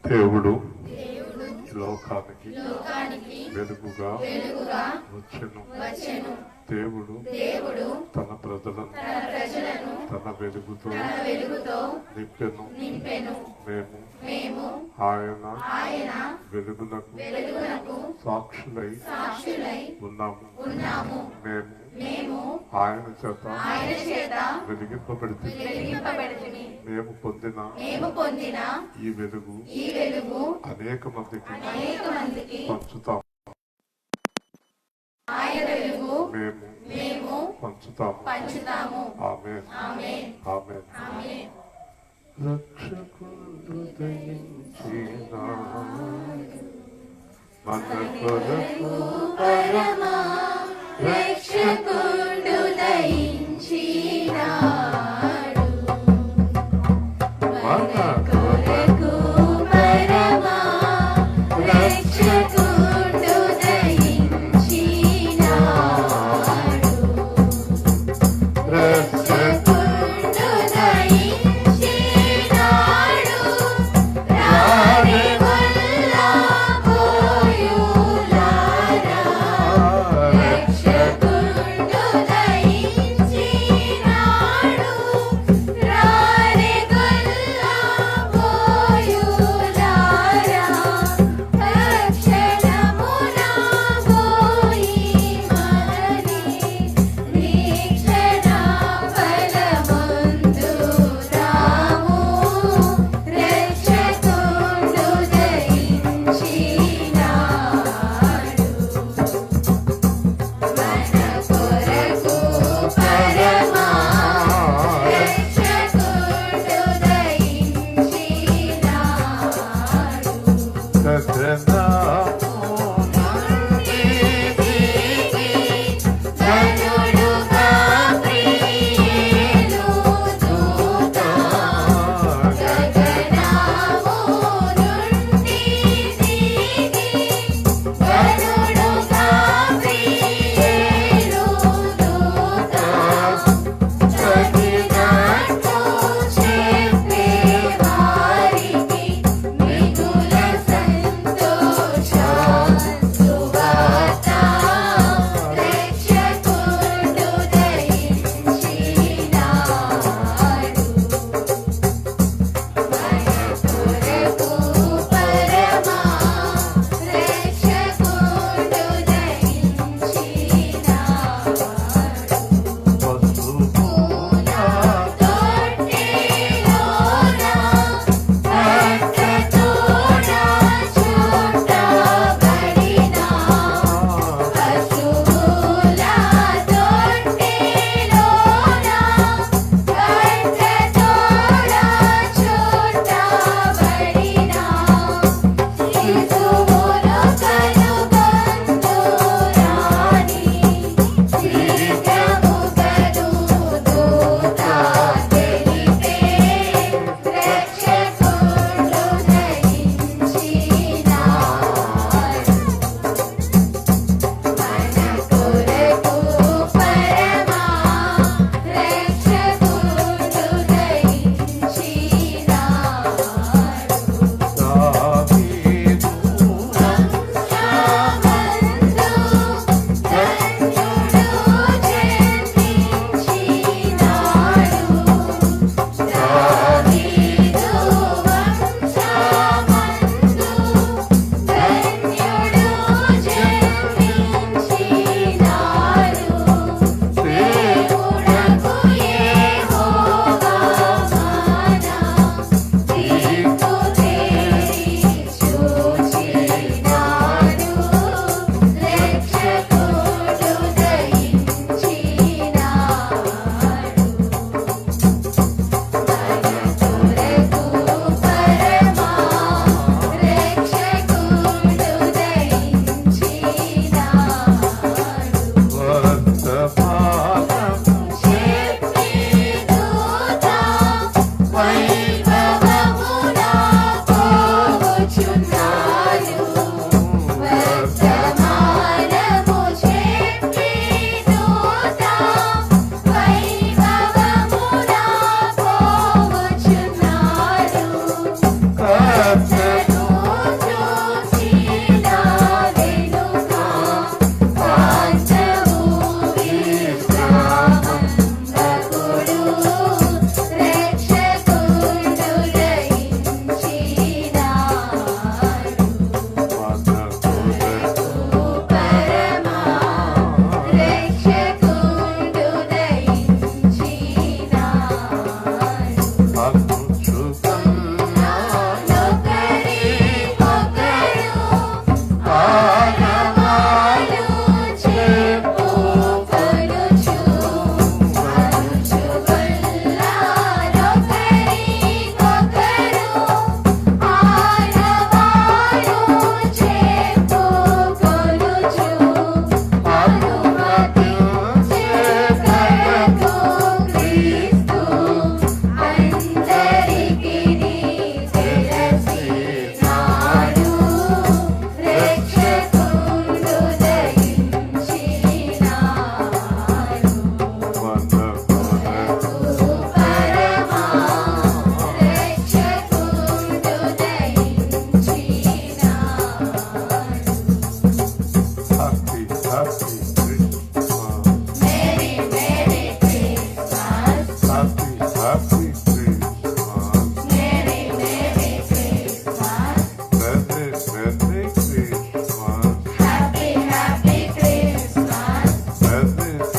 దేవుడు లోకానికి వెలుగుగా వచ్చెను. దేవుడు తన ప్రజలను తన వెలుగుతో నింపెను. మేము ఆయన వెలుగునకు సాక్షులై ఉన్నాము. మేము ఆయన చేత వెలిగింపబడితిమి. మేము పొందిన ఈ వెలుగు అనేక మందికి పంచుతాము. మేము పంచుతాము. ఆమేన్. రక్షకుడు దయించినాడు మన కొరకు పరమా, రక్షకుడు దయించినాడు మన కొరకు పరమా, రక్షకుడు దయించినాడు. రక్షకుడు దయించినాడు రాని వల్ల పోయులారా. రక్షకుడు దయించినాడు రాని వల్ల పోయులారా. రక్షణమున పోయి మనని నిరీక్షణ ఫలమొందుదాము. రక్షకుడు దయించినాడు మన కొరకు పరమా, రక్షకుడు దయించినాడు. ధనుడుగా ప్రియులు దూత గగనము నుండి దిగి, ధనుడుగా ప్రియులు దూత చదివినట్టు చెప్పేవారికి మిగుల సంతోషం సువార్త. రక్షకుడు దయించినాడు మన కొరకు పరమా, రక్షకుడు దయించినాడు. రక్షకుడు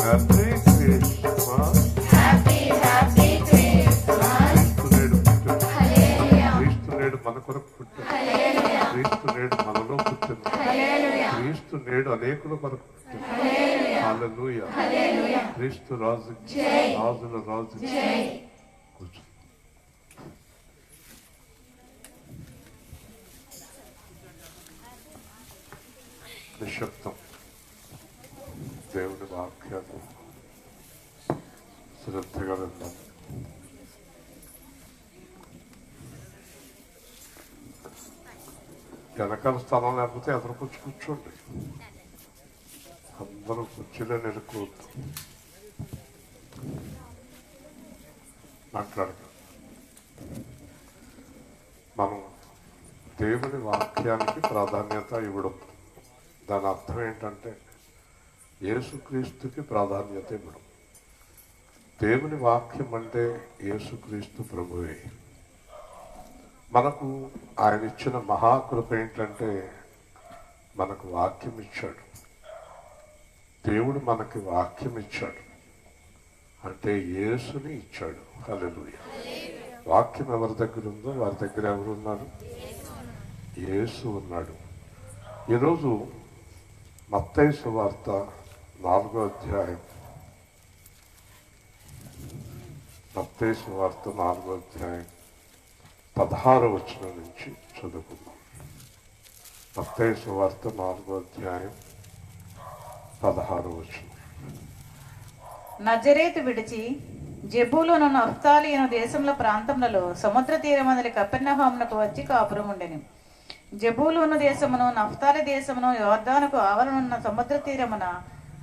happy Christmas. Happy happy Christmas. క్రీస్తు నేడు పుట్టాడు. హల్లెలూయా. క్రీస్తు నేడు మన కొరకు పుట్టాడు. హల్లెలూయా. క్రీస్తు నేడు మనలో పుట్టాడు. హల్లెలూయా. క్రీస్తు నేడు అనేకుల కొరకు పుట్టాడు. హల్లెలూయా. హల్లెలూయా. హల్లెలూయా. క్రీస్తు రాజు, జై. రాజుల రాజు. జై. కూర్చో. నిశ్శబ్దం. దేవుని వాక్యాలు శ్రద్ధగా విందాం. వెనకాల స్థలం లేకపోతే ఎదురుకొచ్చి కూర్చోండి. అందరూ కుర్చీలో నిలుకోవద్దు. మాట్లాడదు. మనం దేవుని వాక్యానికి ప్రాధాన్యత ఇవ్వడం, దాని అర్థం ఏంటంటే యేసుక్రీస్తుకి ప్రాధాన్యత ఇవ్వడం. దేవుని వాక్యం అంటే యేసుక్రీస్తు ప్రభువే. మనకు ఆయన ఇచ్చిన మహాకృప ఏంటంటే మనకు వాక్యం ఇచ్చాడు. దేవుడు మనకి వాక్యం ఇచ్చాడు అంటే యేసుని ఇచ్చాడు. హల్లెలూయా. వాక్యం ఎవరి దగ్గర ఉందో వారి దగ్గర ఎవరు ఉన్నారు? యేసు ఉన్నాడు. ఈరోజు మత్తయి సువార్త 4వ అధ్యాయం, మత్తయి సువార్త 4వ అధ్యాయం 16వ వచనం నుంచి చదువుకుందాం. మత్తయి సువార్త 4వ అధ్యాయం 16వ వచనం. నజరేతు విడిచి జెబూలూను నఫ్తాలి అను దేశముల ప్రాంతములలో సముద్ర తీరమందలి కపెర్నహూమునకు వచ్చి కాపురం ఉండెను. జెబూలూను దేశమును నఫ్తాలి దేశమును యోర్దానుకు ఆవరణున్న సముద్ర తీరమున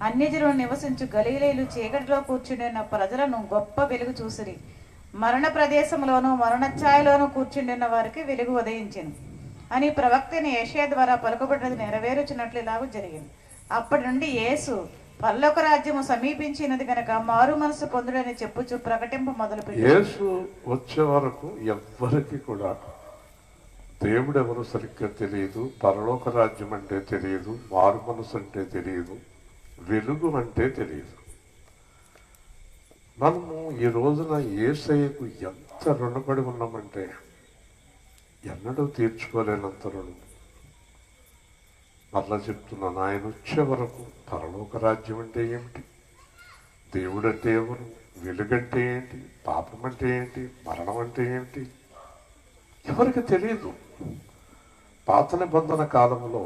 అన్యజనులు నివసించు గలీలీలు చీకటిలో కూర్చుండిన ప్రజలను గొప్ప వెలుగు చూసిరి. మరణ ప్రదేశంలోను మరణ ఛాయలోను కూర్చుండిన వారికి వెలుగు ఉదయించెను అని ప్రవక్తని యెషయా ద్వారా పలుకబడినది నెరవేరుచున్నట్లు ఇలాగూ జరిగింది. అప్పటి నుండి యేసు పరలోక రాజ్యము సమీపించినది గనక మారు మనసు పొందుడని చెప్పుచు ప్రకటింప మొదలుపెట్టాడు. యేసు వచ్చే వరకు ఎవ్వరికి కూడా దేవుడు ఎవరు సరిగ్గా తెలియదు, పరలోక రాజ్యం అంటే తెలియదు, మారు మనసు అంటే తెలియదు, వెలుగు అంటే తెలియదు. మనము ఈ రోజున యేసయ్యకు ఎంత రుణపడి ఉన్నామంటే ఎన్నడూ తీర్చుకోలేనంత రుణం. మరలా చెప్తున్నాను, ఆయన వచ్చే వరకు పరలోక రాజ్యం అంటే ఏమిటి, దేవుడు అంటే ఎవరు, వెలుగంటే ఏంటి, పాపం అంటే ఏంటి, మరణం అంటే ఏంటి ఎవరికి తెలియదు. పాత నిబంధన కాలంలో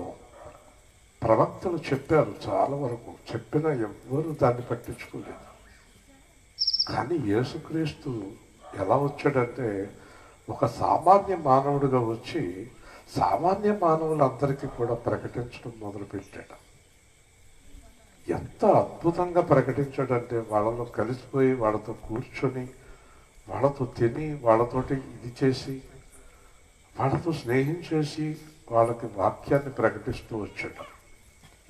ప్రవక్తలు చెప్పారు, చాలా వరకు చెప్పినా ఎవ్వరూ దాన్ని పట్టించుకోలేదు. కానీ యేసుక్రీస్తు ఎలా వచ్చాడంటే ఒక సామాన్య మానవుడిగా వచ్చి సామాన్య మానవులందరికీ కూడా ప్రకటించడం మొదలుపెట్టాడు. ఎంత అద్భుతంగా ప్రకటించాడంటే వాళ్ళలో కలిసిపోయి వాళ్ళతో కూర్చొని వాళ్ళతో తిని వాళ్ళతోటి ఇది చేసి వాళ్ళతో స్నేహం చేసి వాళ్ళకి వాక్యాన్ని ప్రకటిస్తూ వచ్చాడు.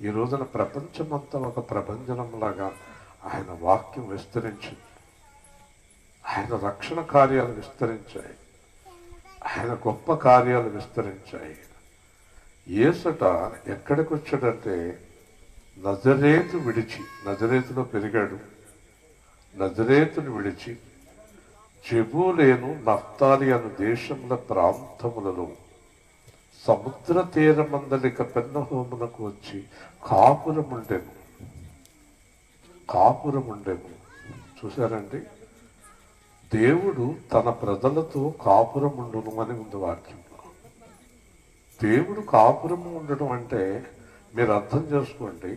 ఈ రోజున ప్రపంచమంతా ఒక ప్రభంజనంలాగా ఆయన వాక్యం విస్తరించింది. ఆయన రక్షణ కార్యాలు విస్తరించాయి, ఆయన గొప్ప కార్యాలు విస్తరించాయి. యేసట ఎక్కడికి వచ్చాడంటే నజరేతు విడిచి, నజరేతులో పెరిగాడు, నజరేతుని విడిచి జెబూలేను నఫ్తాలి అను దేశముల ప్రాంతములలో సముద్ర తీరమందలి కపెర్నహూమునకు వచ్చి కాపురముండెను. కాపురముండెను. చూశారండి, దేవుడు తన ప్రజలతో కాపురముండును అని ఉంది వాక్యంలో. దేవుడు కాపురము ఉండడం అంటే మీరు అర్థం చేసుకోండి,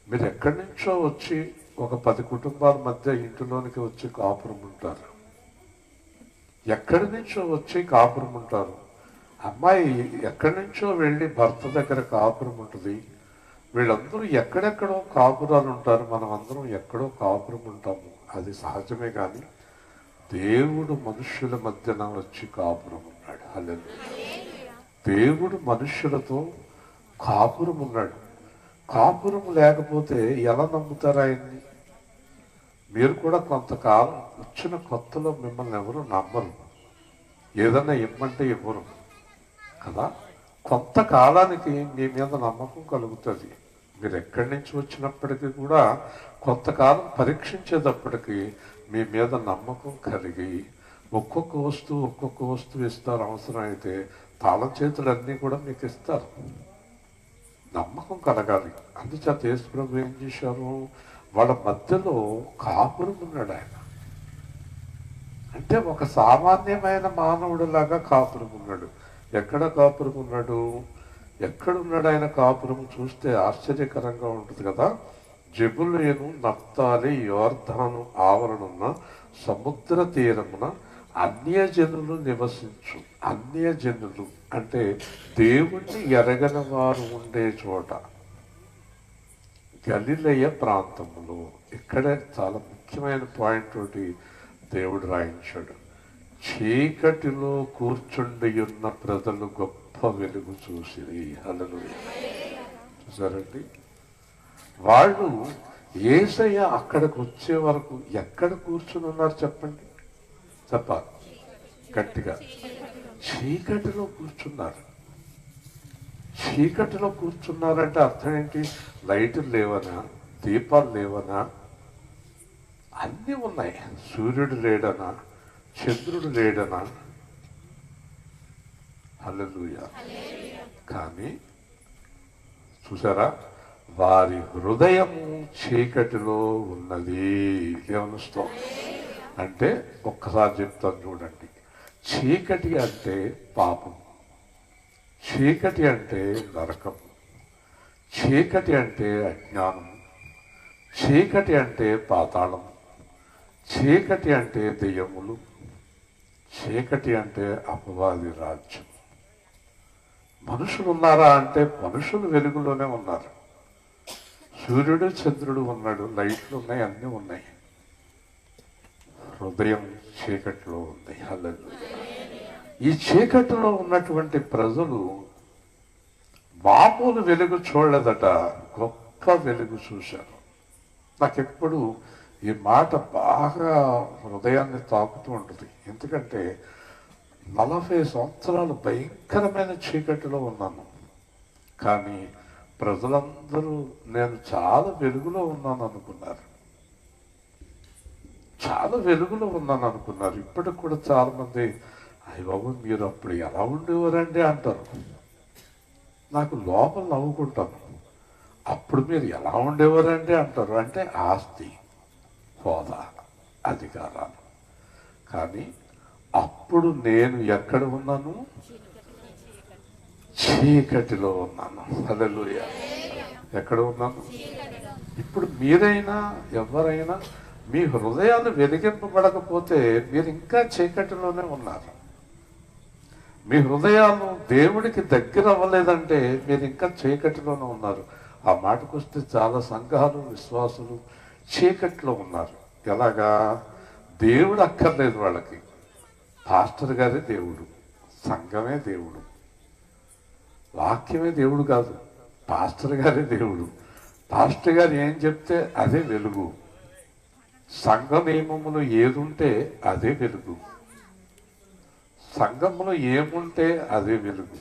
మీరు ఎక్కడి నుంచో వచ్చి ఒక 10 కుటుంబాల మధ్య ఇంటిలోనికి వచ్చి కాపురం ఉంటారు. ఎక్కడి నుంచో వచ్చి కాపురం ఉంటారు. అమ్మాయి ఎక్కడి నుంచో వెళ్ళి భర్త దగ్గర కాపురం ఉంటుంది. వీళ్ళందరూ ఎక్కడెక్కడో కాపురాలు ఉంటారు, మనం అందరం ఎక్కడో కాపురం ఉంటాము, అది సహజమే. కానీ దేవుడు మనుష్యుల మధ్యన వచ్చి కాపురం ఉన్నాడు. హల్లెలూయా. దేవుడు మనుష్యులతో కాపురం ఉన్నాడు. కాపురం లేకపోతే ఎలా నమ్ముతారు ఆయన్ని? మీరు కూడా కొంతకాలం వచ్చిన కొత్తలో మిమ్మల్ని ఎవరు నమ్మరు, ఏదన్నా ఇమ్మంటే ఇవ్వరు కదా. కొంతకాలానికి మీ మీద నమ్మకం కలుగుతుంది, మీరు ఎక్కడి నుంచి వచ్చినప్పటికీ కూడా కొంతకాలం పరీక్షించేటప్పటికి మీ మీద నమ్మకం కలిగి ఒక్కొక్క వస్తువు ఇస్తారు. అవసరం అయితే తాళం చేతులన్నీ కూడా మీకు ఇస్తారు. నమ్మకం కలగాలి. అందుచేత యేసు ప్రభు ఏం చేశారు, వాళ్ళ మధ్యలో కాపురం ఉన్నాడు ఆయన. అంటే ఒక సామాన్యమైన మానవుడిలాగా కాపురం ఉన్నాడు. ఎక్కడ కాపురం ఉన్నాడు? ఎక్కడున్నాడు ఆయన కాపురం? చూస్తే ఆశ్చర్యకరంగా ఉంటుంది కదా. జెబూలూను, నఫ్తాలి, యోర్దాను ఆవరణున్న సముద్ర తీరమున అన్యజనులు నివసించు. అన్యజనులు అంటే దేవుణ్ణి ఎరగని వారు ఉండే చోట, గలిలయ ప్రాంతంలో. ఇక్కడే చాలా ముఖ్యమైన పాయింట్ ఒకటి దేవుడు రాయించాడు. చీకటిలో కూర్చుండి ఉన్న ప్రజలు గొప్ప వెలుగు చూసిరి. హల్లెలూయా. చూసారండి, వాళ్ళు యేసయ్య అక్కడికి వచ్చే వరకు ఎక్కడ కూర్చుని ఉన్నారు చెప్పండి, చెప్పాలి గట్టిగా. చీకటిలో కూర్చున్నారు. చీకటిలో కూర్చున్నారంటే అర్థం ఏంటి? లైట్లు లేవనా, దీపాలు లేవనా? అన్నీ ఉన్నాయి. సూర్యుడు లేడనా, చంద్రుడు లేడనా? హల్లెలూయా. కానీ చూసారా, వారి హృదయము చీకటిలో ఉన్నది. ఏమనుస్తాం అంటే ఒక్కసారి చెప్తాను చూడండి. చీకటి అంటే పాపం, చీకటి అంటే నరకం, చీకటి అంటే అజ్ఞానం, చీకటి అంటే పాతాళం, చీకటి అంటే దెయ్యములు, చీకటి అంటే అపవాది రాజ్యం. మనుషులు ఉన్నారా అంటే మనుషులు వెలుగులోనే ఉన్నారు. సూర్యుడు చంద్రుడు ఉన్నాడు, లైట్లు ఉన్నాయి, అన్నీ ఉన్నాయి. హృదయం చీకటిలో ఉంది. హల్లెలూయా. ఈ చీకటిలో ఉన్నటువంటి ప్రజలు మామూలు వెలుగు చూడలేదట, గొప్ప వెలుగు చూశారు. నాకెప్పుడు ఈ మాట బాగా హృదయాన్ని తాకుతూ ఉంటుంది. ఎందుకంటే 40 సంవత్సరాలు భయంకరమైన చీకటిలో ఉన్నాను. కానీ ప్రజలందరూ నేను చాలా వెలుగులో ఉన్నాను అనుకున్నారు. చాలా వెలుగులో ఉన్నాను అనుకున్నారు. ఇప్పటికి కూడా చాలా మంది, అయ్య బాబు మీరు అప్పుడు ఎలా ఉండేవారండి అంటారు. నాకు లోపల నవ్వుకుంటాను. అప్పుడు మీరు ఎలా ఉండేవారండి అంటారు. అంటే ఆస్తి, హోదా, అధికారాలు. కానీ అప్పుడు నేను ఎక్కడ ఉన్నాను? చీకటిలో ఉన్నాను. హల్లెలూయా. ఎక్కడ ఉన్నాను? ఇప్పుడు మీరైనా ఎవరైనా మీ హృదయాలు వెలిగింపబడకపోతే మీరు ఇంకా చీకటిలోనే ఉన్నారు. మీ హృదయాలు దేవుడికి దగ్గర అవ్వలేదంటే మీరు ఇంకా చీకటిలోనే ఉన్నారు. ఆ మాటకు వస్తే చాలా సంఘాలు, విశ్వాసులు చీకటిలో ఉన్నారు. ఎలాగా? దేవుడు అక్కర్లేదు వాళ్ళకి. పాస్టర్ గారే దేవుడు, సంఘమే దేవుడు, వాక్యమే దేవుడు కాదు, పాస్టర్ గారే దేవుడు. పాస్టర్ గారు ఏం చెప్తే అదే వెలుగు. సంఘ నియమములు ఏదుంటే అదే వెలుగు. సంఘములో ఏముంటే అదే వెలుగు.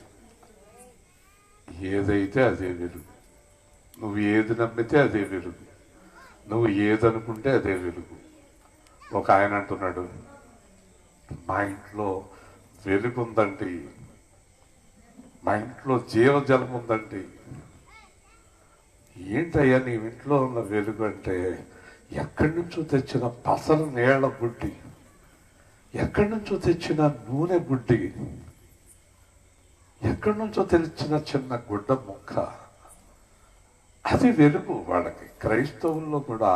ఏదైతే అదే వెలుగు. నువ్వు ఏది నమ్మితే అదే వెలుగు. నువ్వు ఏదనుకుంటే అదే వెలుగు. ఒక ఆయన అంటున్నాడు, మా ఇంట్లో వెలుగు ఉందండి, మా ఇంట్లో జీవజలం ఉందండి. ఏంటయ్యా నీ ఇంట్లో ఉన్న వెలుగు అంటే, ఎక్కడి నుంచో తెచ్చిన పసల నీళ్ల బుడ్డి, ఎక్కడి నుంచో తెచ్చిన నూనె బుడ్డి, ఎక్కడి నుంచో తెచ్చిన చిన్న గుడ్డ ముక్క, అది వెలుగు వాళ్ళకి. క్రైస్తవుల్లో కూడా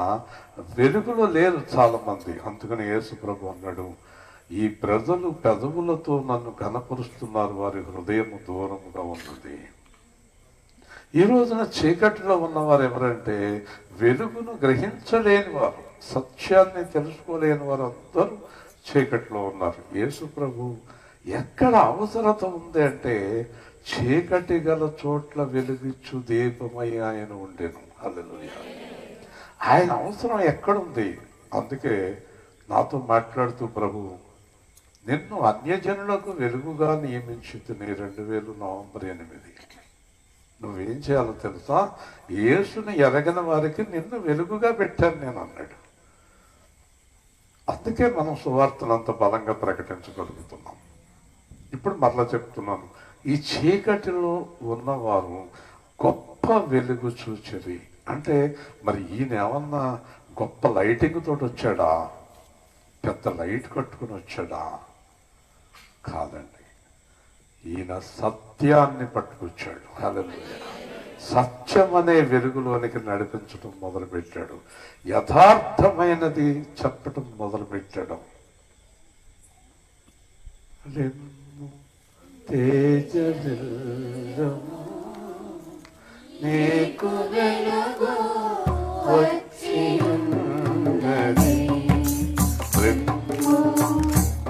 వెలుగులో లేరు చాలా మంది. అందుకని యేసు ప్రభు అన్నాడు, ఈ ప్రజలు పెదవులతో నన్ను ఘనపరుస్తున్నారు, వారి హృదయము దూరముగా ఉన్నది. ఈ రోజున చీకటిలో ఉన్నవారు ఎవరంటే వెలుగును గ్రహించలేని వారు, సత్యాన్ని తెలుసుకోలేని వారు అందరూ చీకటిలో ఉన్నారు. యేసు ప్రభు ఎక్కడ అవసరత ఉంది అంటే చీకటి గల చోట్ల వెలుగిచ్చు దీపమై ఆయన ఉండెను. హల్లెలూయా. ఆయన అవసరం ఎక్కడుంది? అందుకే నాతో మాట్లాడుతూ ప్రభు, నిన్ను అన్యజనులకు వెలుగుగా నియమించింది 2000 నవంబర్ 8. నువ్వేం చేయాలో తెలుసా, యేసుని ఎరగని వారికి నిన్ను వెలుగుగా పెట్టాను నేను అన్నాడు. అందుకే మనం సువార్తను అంత బలంగా ప్రకటించగలుగుతున్నాం. ఇప్పుడు మరలా చెప్తున్నాను, ఈ చీకటిలో ఉన్నవారు గొప్ప వెలుగు చూచిరి. అంటే మరి ఈయన ఏమన్నా గొప్ప లైటింగ్ తోటి వచ్చాడా, పెద్ద లైట్ కట్టుకుని వచ్చాడా? కాదండి, ఈయన సత్యాన్ని పట్టుకొచ్చాడు. హల్లెలూయా. సత్యం అనే వెలుగులోనికి నడిపించడం మొదలుపెట్టాడు, యథార్థమైనది చెప్పటం మొదలుపెట్టాడు. తేజరిల్లము నీకు వెలుగు వచ్చి ఉన్నది,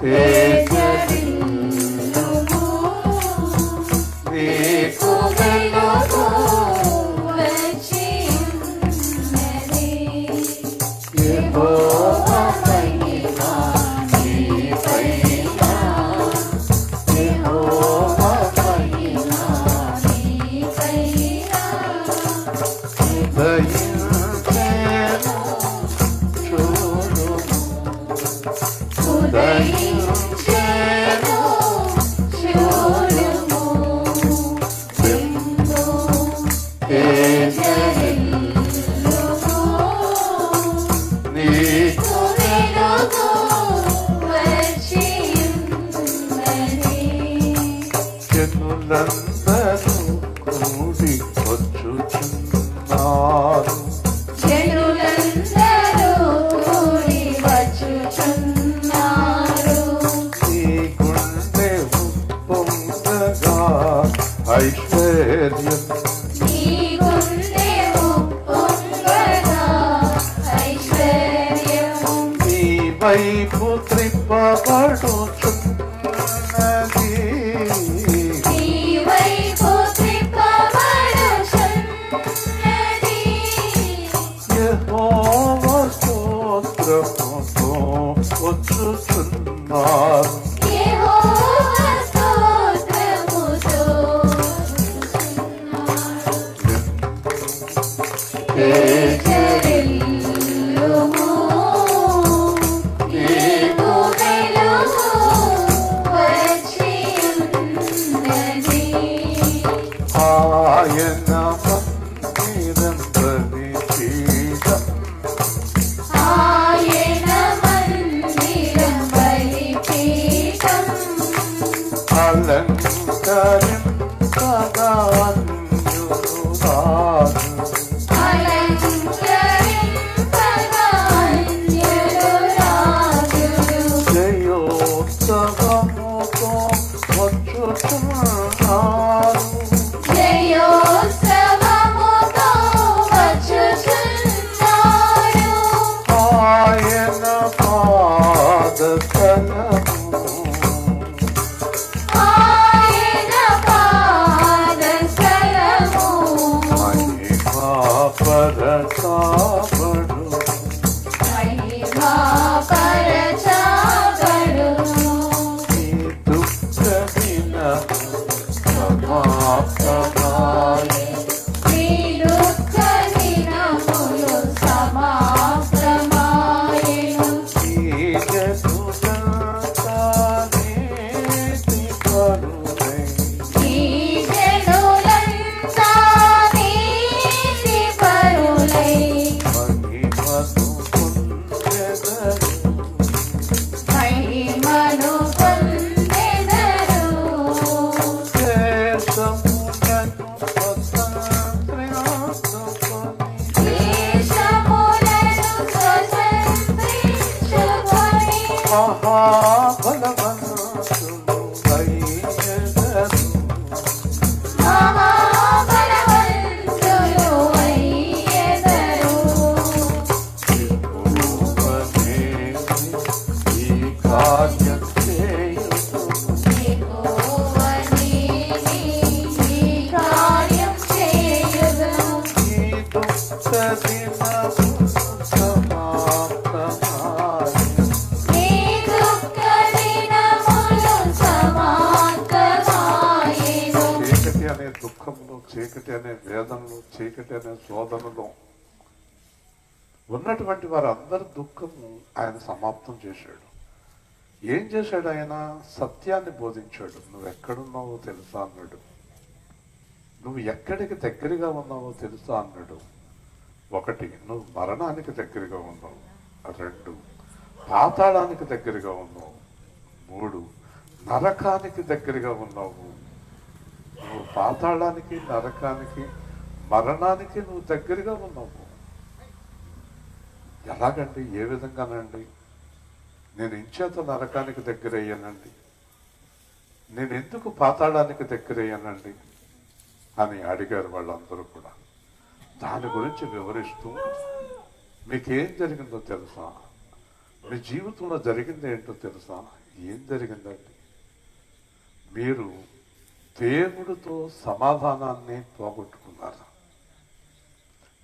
తేజరిల్లము నీకు వెలుగు వచ్చి ఉన్నది. యెహోవా మహిమ నీపైన, యెహోవా మహిమ నీపైన ఉదయించెను చూడుము, ఉదయించెను చూడుము. బిందు తేజరిల్లుము నీకు వెలుగు వచ్చి ఉన్నది. జనులందరూ కూడి వచ్చుచున్నారు, జనులందరూ కూడి వచ్చుచున్నారు. నీ గుండె ఉప్పొంగగా ఐశ్వర్యం, నీ గుండె ఉప్పొంగగా ఐశ్వర్యము నీ వైపు త్రిప్పబడుచున్నది, నీ వైపు త్రిప్పబడుచున్నది. యెహోవా స్తోత్రముతో వచ్చుచున్నారు, యెహోవా స్తోత్రముతో తేజరిల్లుము నీకు వెలుగు వచ్చి ఉన్నది. ఆయన మందిరం బలిపీఠం, ఆయన మందిరం బలిపీఠం అలంకరింపగా అన్యులు రారు, అలంకరింపగా అన్యులు రాజులు. జయోత్సవముతో వచ్చుచున్నారు, జయోత్సవముతో వచ్చుచున్నారు. ఆయన పాదతలము ఆయన పాదస్థలము మహిమా పరచాబడు, మహిమా పరచబడును. ఈ దుఃఖ దినము సమాప్తమాయె, ఈ దుఃఖ దినములు సమాప్తమాయెను. ఈ జనులంతా నీతిపరులై, ఈ జనులంతా నీతిపరులై మహిమను పొందెదరు, మహిమను పొందెదరు. దేశములను స్వతంత్రించుకొని, దేశములను స్వతంత్రించుకొని మహాబలవంతులు అయ్యెదరు, మహాబలవంతులు అయ్యెదరు. యెహోవానే ఈ కార్యం చేయును, యెహోవానే ఈ కార్యం చేయుదును. ఈ దుఃఖ దినము సమాప్తమాయె, ఈ దుఃఖ చీకటి అనే శోధనలో ఉన్నటువంటి వారందరి దుఃఖము ఆయన సమాప్తం చేశాడు. ఏం చేశాడు ఆయన? సత్యాన్ని బోధించాడు. నువ్వు ఎక్కడున్నావో తెలుసా అన్నాడు. నువ్వు ఎక్కడికి దగ్గరగా ఉన్నావో తెలుసా అన్నాడు. 1, నువ్వు మరణానికి దగ్గరగా ఉన్నావు. 2, పాతాళానికి దగ్గరగా ఉన్నావు. 3, నరకానికి దగ్గరగా ఉన్నావు. నువ్వు పాతాళానికి, నరకానికి, మరణానికి నువ్వు దగ్గరగా ఉన్నావు. ఎలాగండి? ఏ విధంగానండి? నేను ఇంచేత నరకానికి దగ్గర అయ్యానండి, నేను ఎందుకు పాతాళానికి దగ్గర అయ్యానండి అని అడిగారు వాళ్ళందరూ కూడా. దాని గురించి వివరిస్తూ, మీకేం జరిగిందో తెలుసా? మీ జీవితంలో జరిగింది ఏంటో తెలుసా? ఏం జరిగిందండి? మీరు దేవుడితో సమాధానాన్ని పోగొట్టుకున్నారు.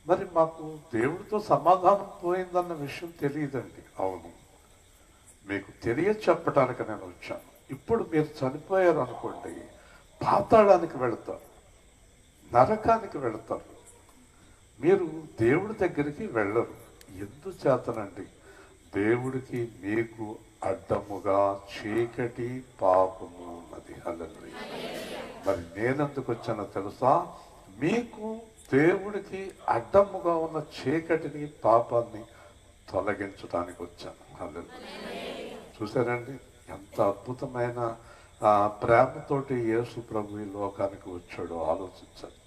మరి మాకు దేవుడితో సమాధానం పోయిందన్న విషయం తెలియదండి. అవును, మీకు తెలియ చెప్పడానికి నేను వచ్చాను. ఇప్పుడు మీరు చనిపోయారు అనుకోండి, పాతాళానికి వెళతారు, నరకానికి వెళతారు. మీరు దేవుడి దగ్గరికి వెళ్ళరు. ఎందుచేతనండి? దేవుడికి మీకు అడ్డముగా చీకటి పాపము ఉన్నది. హల్లెలూయా. మరి నేనెందుకు వచ్చానో తెలుసా? మీకు దేవుడికి అడ్డముగా ఉన్న చీకటిని, పాపాన్ని తొలగించడానికి వచ్చాను. హల్లెలూయా. చూసారండి ఎంత అద్భుతమైన ప్రేమతోటి యేసు ప్రభు ఈ లోకానికి వచ్చాడో ఆలోచించాలి.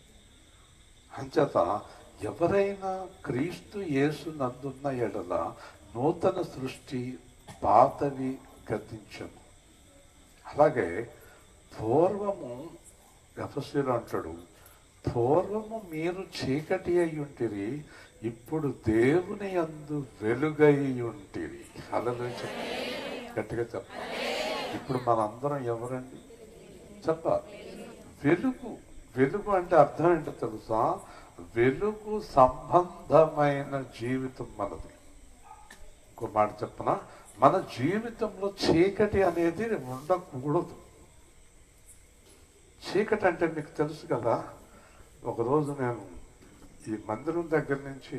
అంచేత ఎవరైనా క్రీస్తు యేసు నందున్న ఎడల నూతన సృష్టి, పాతవి గతించను. అలాగే పూర్వము ఎఫెసీయులు అంటాడు, పూర్వము మీరు చీకటి అయి ఉంటిరి, ఇప్పుడు దేవుని యందు వెలుగై ఉంటిరి. హల్లెలూయా. గట్టిగా చెప్పాలి. ఇప్పుడు మనందరం ఎవరండి? చెప్పాలి. వెలుగు. వెలుగు అంటే అర్థం ఏంటో తెలుసా? వెలుగు సంబంధమైన జీవితం మనది. ఇంకో మాట చెప్పనా? మన జీవితంలో చీకటి అనేది ఉండకూడదు. చీకటి అంటే మీకు తెలుసు కదా. ఒకరోజు నేను ఈ మందిరం దగ్గర నుంచి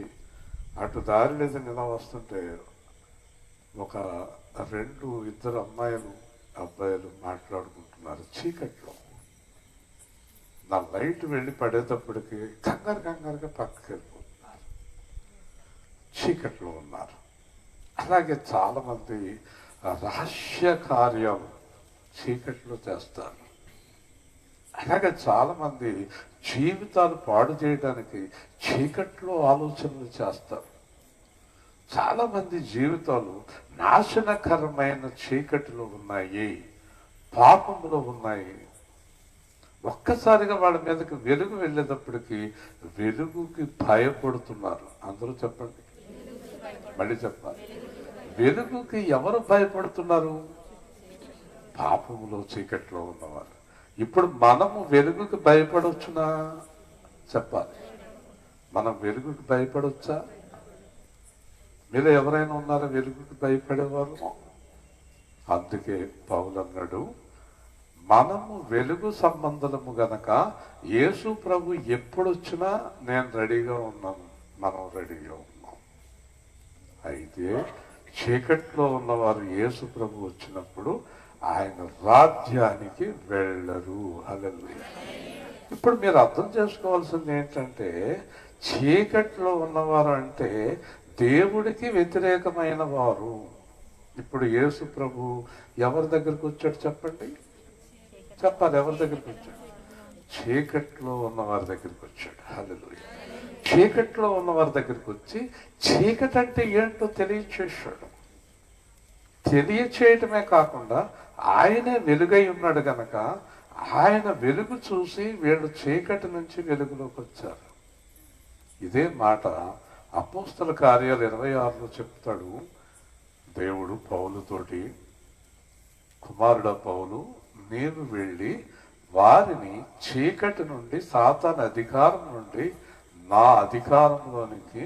అటు దారి లేదా నిలా వస్తుంటే ఒక 2 అమ్మాయిలు, అబ్బాయిలు మాట్లాడుకుంటున్నారు చీకట్లో. నా లైట్ వెళ్ళి పడేటప్పటికి కంగారుగా పక్కకి వెళ్ళిపోతున్నారు. చీకట్లో ఉన్నారు. అలాగే చాలామంది రహస్య కార్యాలు చీకట్లో చేస్తారు. అలాగే చాలామంది జీవితాలు పాడు చేయడానికి చీకట్లో ఆలోచనలు చేస్తారు. చాలామంది జీవితాలు నాశనకరమైన చీకటిలో ఉన్నాయి, పాపంలో ఉన్నాయి. ఒక్కసారిగా వాళ్ళ మీదకి వెలుగు వెళ్ళేటప్పటికి వెలుగుకి భయపడుతున్నారు. అందరూ చెప్పండి, మళ్ళీ చెప్పాలి. వెలుగుకి ఎవరు భయపడుతున్నారు? పాపములో చీకట్లో ఉన్నవారు. ఇప్పుడు మనము వెలుగుకి భయపడవచ్చునా? చెప్పాలి. మనం వెలుగుకి భయపడవచ్చా? మీరు ఎవరైనా ఉన్నారా వెలుగుకి భయపడేవారు? అందుకే పౌలు అన్నాడు, మనము వెలుగు సంబంధము గనక యేసు ప్రభు ఎప్పుడొచ్చినా నేను రెడీగా ఉన్నాను, మనం రెడీగా ఉన్నాం. అయితే చీకట్లో ఉన్నవారు యేసు ప్రభు వచ్చినప్పుడు ఆయన రాజ్యానికి వెళ్ళరు. హల్లెలూయా. ఇప్పుడు మీరు అర్థం చేసుకోవాల్సింది ఏంటంటే, చీకట్లో ఉన్నవారు అంటే దేవుడికి వ్యతిరేకమైన వారు. ఇప్పుడు యేసు ప్రభు ఎవరి దగ్గరికి వచ్చాడు చెప్పండి? చెప్పాలి. ఎవరి దగ్గరికి వచ్చాడు? చీకట్లో ఉన్నవారి దగ్గరికి వచ్చాడు. హల్లెలూయా. చీకట్లో ఉన్నవారి దగ్గరికి వచ్చి చీకటి అంటే ఏంటో తెలియచేశాడు. తెలియచేయటమే కాకుండా ఆయనే వెలుగై ఉన్నాడు గనక ఆయన వెలుగు చూసి వీళ్ళు చీకటి నుంచి వెలుగులోకి వచ్చారు. ఇదే మాట అపోస్తల కార్యాలు 26లో చెప్తాడు దేవుడు పౌలుతోటి, కుమారుడ పౌలు, నీవు వెళ్ళి వారిని చీకటి నుండి, సాతాను అధికారం నుండి నా అధికారంలోనికి,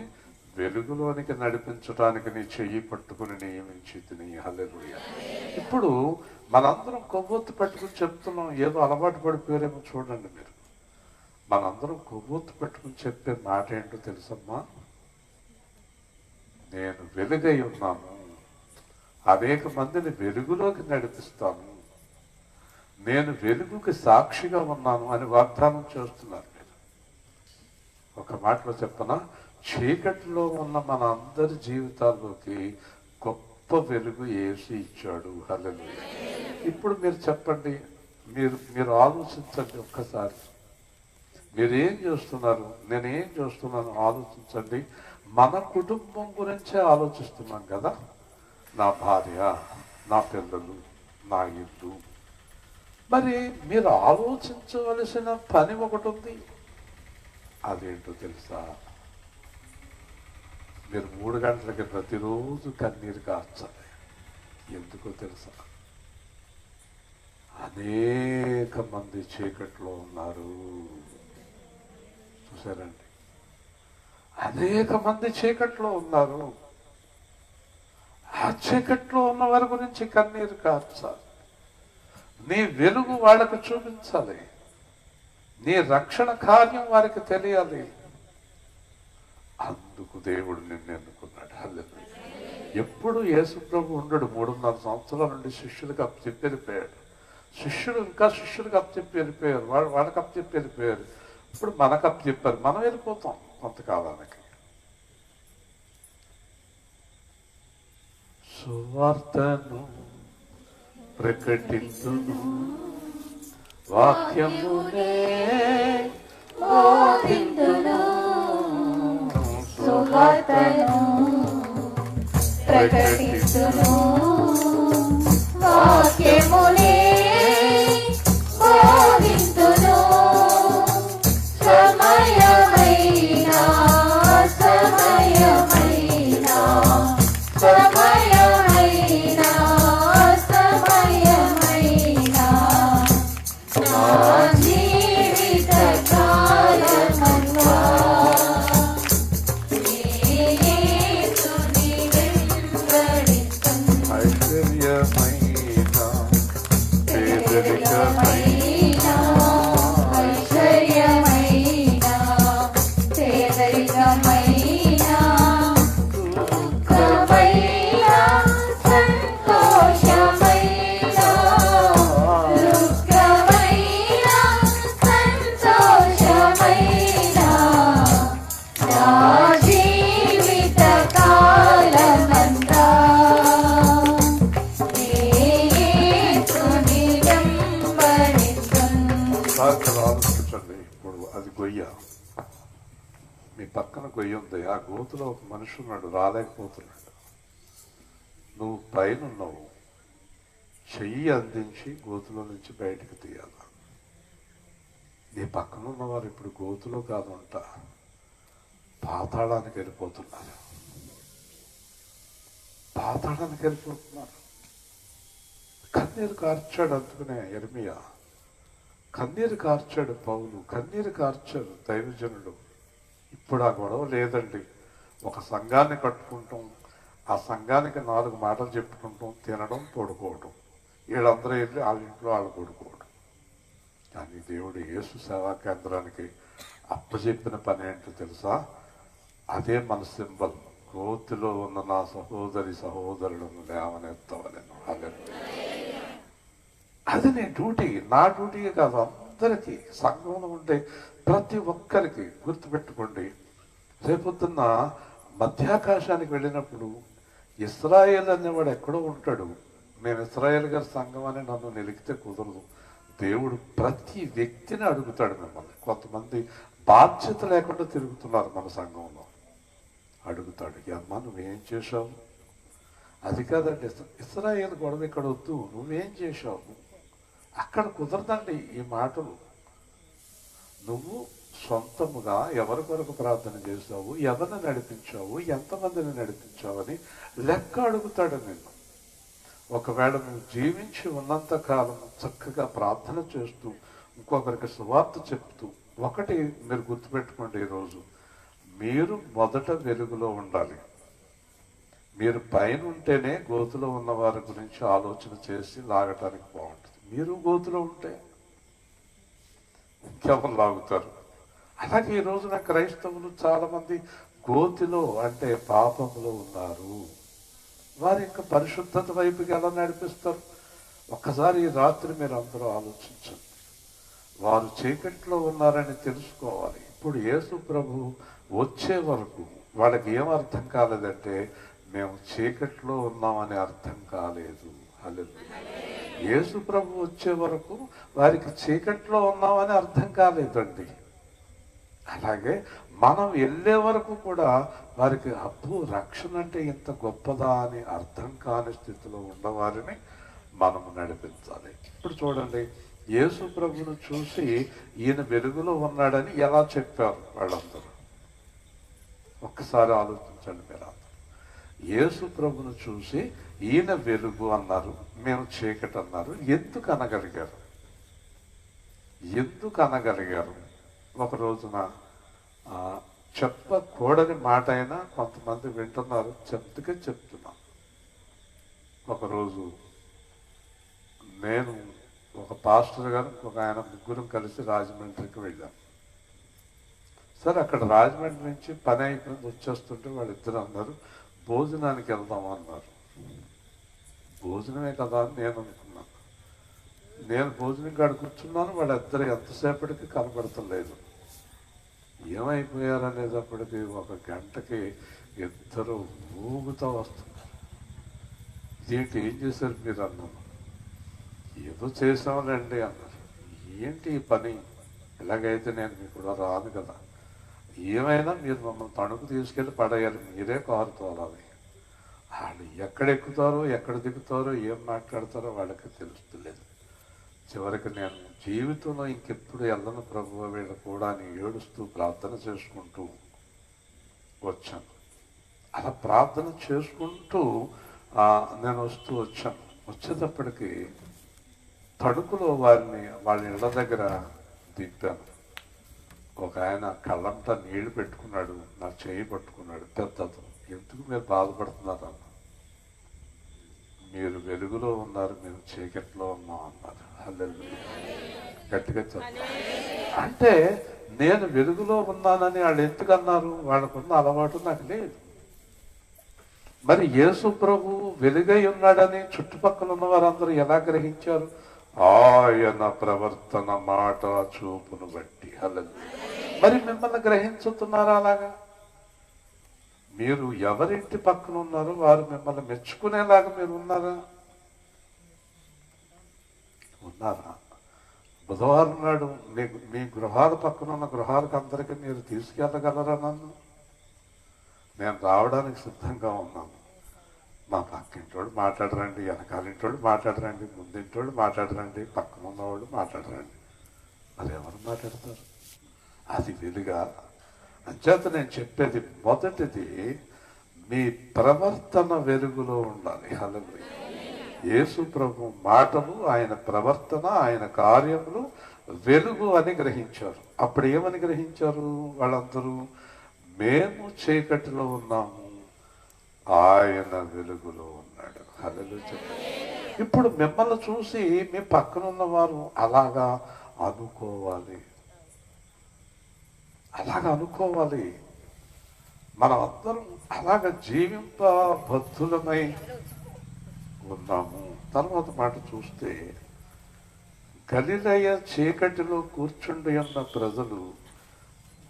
వెలుగులోనికి నడిపించడానికి నీ చెయ్యి పట్టుకుని నియమించితిని. హల్లెలూయా. ఇప్పుడు మనందరం కొవ్వొత్తి పట్టుకుని చెప్తున్నాం, ఏదో అలవాటు పడిపోయారేమో చూడండి మీరు. మనందరం కొవ్వొత్తు పెట్టుకుని చెప్పే మాట ఏంటో తెలుసమ్మా, నేను వెలుగై ఉన్నాను, అనేక మందిని వెలుగులోకి నడిపిస్తాను, నేను వెలుగుకి సాక్షిగా ఉన్నాను అని వాగ్దానం చేస్తున్నారు మీరు. ఒక మాటలో చెప్పనా, చీకటిలో ఉన్న మన అందరి జీవితాల్లోకి గొప్ప వెలుగు యేసు ఇచ్చాడు. హల్లెలూయా. ఇప్పుడు మీరు చెప్పండి, మీరు ఆలోచించండి ఒక్కసారి, మీరేం చేస్తున్నారు, నేనేం చేస్తున్నాను ఆలోచించండి. మన కుటుంబం గురించే ఆలోచిస్తున్నాం కదా, నా భార్య, నా పిల్లలు, నా ఇల్లు. మరి మీరు ఆలోచించవలసిన పని ఒకటి ఉంది, అదేంటో తెలుసా? మీరు 3 గంటలకి ప్రతిరోజు కన్నీరు కార్చాలి. ఎందుకో తెలుసా? అనేక మంది చీకట్లో ఉన్నారు. చూసారండి, అనేక మంది చీకట్లో ఉన్నారు. ఆ చీకట్లో ఉన్న వారి గురించి కన్నీరు కార్చాలి. నీ వెలుగు వాళ్ళకు చూపించాలి. నీ రక్షణ కార్యం వారికి తెలియాలి. అందుకు దేవుడు నిన్ను ఎన్నుకున్నాడు. హల్లెలూయా. ఎప్పుడు యేసు ప్రభు ఉండడు. 3.5 సంవత్సరాల నుండి శిష్యులకు అప్పచెప్పి వెళ్ళిపోయాడు. శిష్యులు శిష్యులకు అప్పచెప్పి వెళ్ళిపోయారు. వాళ్ళకి అప్పచెప్పి వెళ్ళిపోయారు. ఇప్పుడు మనకు అప్పచెప్పారు. మనం వెళ్ళిపోతాం కొంతకాలానికి. సువార్తను ప్రకటించును, వాక్యమునే బోధింతును, సువార్తను ప్రకటింతును, వాక్యమునే బోధింతును. సమయమైన సమయమైన సమయమైన సమయమైన నా జీవిత కాలమంతా యేసుని వెంబడిస్తును. ఐశ్వర్యమైన పేదరికమైన ఐశ్వర్యమైన పేదరికమైన దుఃఖమైన సంతోషమైన దుఃఖమైన సంతోషమైన నా జీవిత కాలమంతా యేసుని వెంబడిస్తును. సార్లు ఆలోచించండి. ఇప్పుడు అది గొయ్య, మీ పక్కన గొయ్య ఉంది. ఆ గోతులో ఒక మనిషి ఉన్నాడు, రాలేకపోతున్నాడు. నువ్వు పైన ఉన్నావు, చెయ్యి అందించి గోతులో నుంచి బయటకు తీయాలి. నీ పక్కన ఉన్నవారు ఇప్పుడు గోతులో కాదంట, పాతాళానికి వెళ్ళిపోతున్నారు. పాతాళానికి వెళ్ళిపోతున్నారు. కన్నీరు కార్చాడు. అందుకనే యెర్మీయా కన్నీరు కార్చాడు. పౌలు కన్నీరు కార్చాడు. దైవజనుడు. ఇప్పుడు ఆ గొడవ లేదండి. ఒక సంఘాన్ని కట్టుకుంటాం, ఆ సంఘానికి 4 మాటలు చెప్పుకుంటాం, తినడం, పడుకోవడం. వీళ్ళందరూ వెళ్ళి వాళ్ళ ఇంట్లో వాళ్ళు పడుకోవడం. కానీ దేవుడు యేసు సేవా కేంద్రానికి అప్పచెప్పిన పని ఏంటో తెలుసా? అదే మన సింబల్. గోతిలో ఉన్న నా సహోదరి సహోదరులను లేవనెత్తవలెను. అది నీ డ్యూటీ. నా డ్యూటీయే కాదు, అందరికీ, సంఘంలో ఉండే ప్రతి ఒక్కరికి. గుర్తుపెట్టుకోండి, రేపొద్దున్న మధ్యాకాశానికి వెళ్ళినప్పుడు ఇస్రాయేల్ అనేవాడు ఎక్కడో ఉంటాడు. నేను ఇస్రాయేల్ గారి సంఘం అని నన్ను నిలిగితే కుదరదు. దేవుడు ప్రతి వ్యక్తిని అడుగుతాడు మిమ్మల్ని. కొంతమంది బాధ్యత లేకుండా తిరుగుతున్నారు మన సంఘంలో. అడుగుతాడు, అమ్మా నువ్వేం చేశావు? అది కాదండి, ఇస్రాయేల్ గొడవ ఇక్కడ వద్దు, నువ్వేం చేశావు? అక్కడ కుదరదండి ఈ మాటలు. నువ్వు సొంతముగా ఎవరి కొరకు ప్రార్థన చేశావు, ఎవరిని నడిపించావు, ఎంతమందిని నడిపించావని లెక్క అడుగుతాడు నిన్ను. ఒకవేళ నువ్వు జీవించి ఉన్నంత కాలం చక్కగా ప్రార్థన చేస్తూ ఇంకొకరికి సువార్త చెప్తూ, ఒకటి మీరు గుర్తుపెట్టుకోండి, ఈరోజు మీరు మొదట వెలుగులో ఉండాలి. మీరు పైన ఉంటేనే గోతులో ఉన్న వారి గురించి ఆలోచన చేసి లాగటానికి బాగుంటుంది. మీరు గోతులో ఉంటే ఇంకెవరు లాగుతారు? అలాగే ఈ రోజున క్రైస్తవులు చాలామంది గోతిలో అంటే పాపంలో ఉన్నారు. వారు ఇంకా పరిశుద్ధత వైపుకి ఎలా నడిపిస్తారు? ఒక్కసారి ఈ రాత్రి మీరు అందరూ ఆలోచించండి. వారు చీకట్లో ఉన్నారని తెలుసుకోవాలి. ఇప్పుడు యేసు ప్రభు వచ్చే వరకు వాళ్ళకి ఏం అర్థం కాలేదంటే మేము చీకట్లో ఉన్నామని అర్థం కాలేదు. హల్లెలూయా. యేసు ప్రభు వచ్చే వరకు వారికి చీకట్లో ఉన్నామని అర్థం కాలేదండి. అలాగే మనం వెళ్ళే వరకు కూడా వారికి అబ్బో రక్షణ అంటే ఇంత గొప్పదా అని అర్థం కాని స్థితిలో ఉన్నవారిని మనము నడిపించాలి. ఇప్పుడు చూడండి, యేసు ప్రభును చూసి ఈయన వెలుగులో ఉన్నాడని ఎలా చెప్పారు వాళ్ళందరూ? ఒక్కసారి ఆలోచించండి మీరందరూ. యేసు ప్రభును చూసి ఈయన వెలుగు అన్నారు, మేము చీకటి అన్నారు. ఎందుకు అనగలిగారు? ఎందుకు అనగలిగారు? ఒక రోజున చెప్పకూడని మాట అయినా కొంతమంది వింటున్నారు, చెప్తుకే చెప్తున్నాం. ఒకరోజు నేను ఒక పాస్టర్ గారు ఒక ఆయన ముగ్గురం కలిసి రాజమండ్రికి వెళ్ళాం. సరే, అక్కడ రాజమండ్రి నుంచి పని అయిపోయింది, వచ్చేస్తుంటే వాళ్ళిద్దరు అన్నారు భోజనానికి వెళ్దాం అన్నారు. భోజనమే కదా అని నేను అనుకున్నాను. నేను భోజనం కాడ కూర్చున్నాను, వాళ్ళిద్దరు ఎంతసేపటికి కనబడతలేదు. ఏమైపోయారనేటప్పటికి ఒక గంటకి ఇద్దరు ఊగుతూ వస్తున్నారు. ఏంటి ఏం చేశారు మీరు అన్నాను. ఏదో చేసాంలేండి అన్నారు. ఏంటి ఈ పని? ఇలాగైతే నేను మీకు కూడా రాను కదా. ఏమైనా మీరు మమ్మల్ని తణుకు తీసుకెళ్ళి పడేయాలి, మీరే కారు తోలాలి. వాళ్ళు ఎక్కడ ఎక్కుతారో ఎక్కడ దిగుతారో ఏం మాట్లాడతారో వాళ్ళకి తెలుస్తలేదు. చివరికి నేను జీవితంలో ఇంకెప్పుడు వెళ్ళను ప్రభువా వీళ్ళు కూడా అని ఏడుస్తూ ప్రార్థన చేసుకుంటూ వచ్చాను. అలా ప్రార్థన చేసుకుంటూ నేను వస్తూ వచ్చాను. వచ్చేటప్పటికి తణుకులో వాళ్ళ ఇళ్ళ దగ్గర దింపాను. ఒక ఆయన కళ్ళంతా నీళ్లు పెట్టుకున్నాడు, నా చేయి పట్టుకున్నాడు. పెద్దతో ఎందుకు మీరు బాధపడుతున్నారు అన్న. మీరు వెలుగులో ఉన్నారు, మేము చీకట్లో ఉన్నాం అన్నారు. హల్లెలూయా. గట్టిగా చెప్పారు. అంటే నేను వెలుగులో ఉన్నానని వాళ్ళు ఎందుకు అన్నారు? వాళ్ళకున్న అలవాటు నాకు లేదు. మరి యేసు ప్రభు వెలుగై ఉన్నాడని చుట్టుపక్కల ఉన్న వారందరూ ఎలా గ్రహించారు? ఆయన ప్రవర్తన, మాట, చూపును బట్టి. హల్లెలూయా. మరి మిమ్మల్ని గ్రహించుతున్నారా అలాగా? మీరు ఎవరింటి పక్కన ఉన్నారో వారు మిమ్మల్ని మెచ్చుకునేలాగా మీరు ఉన్నారా? బుధవారం నాడు మీ గృహాల పక్కన ఉన్న గృహాలకు అందరికీ మీరు తీసుకెళ్ళగలరా నన్ను? నేను రావడానికి సిద్ధంగా ఉన్నాను. మా పక్కింటోడు మాట్లాడరండి, వెనకాలింటోడు మాట్లాడరండి, ముందింటోడు మాట్లాడరండి, పక్కన ఉన్నవాళ్ళు మాట్లాడరండి. మరి ఎవరు మాట్లాడతారు? అది వెలుగా? అంచేత నేను చెప్పేది మొదటిది, మీ ప్రవర్తన వెలుగులో ఉండాలి. హల్లెలూయా. యేసు ప్రభు మాటలు, ఆయన ప్రవర్తన, ఆయన కార్యములు వెలుగు అని గ్రహించారు. అప్పుడు ఏమని గ్రహించారు వాళ్ళందరూ? మేము చీకటిలో ఉన్నాము, ఆయన వెలుగులో ఉన్నాడు. హల్లెలూయా. ఇప్పుడు మిమ్మల్ని చూసి మీ పక్కన ఉన్నవారు అలాగా అనుకోవాలి. మనం అందరం అలాగ జీవింపబద్ధులమై ఉన్నాము. తర్వాత మాట చూస్తే, గలిలయ చీకటిలో కూర్చుండి ఉన్న ప్రజలు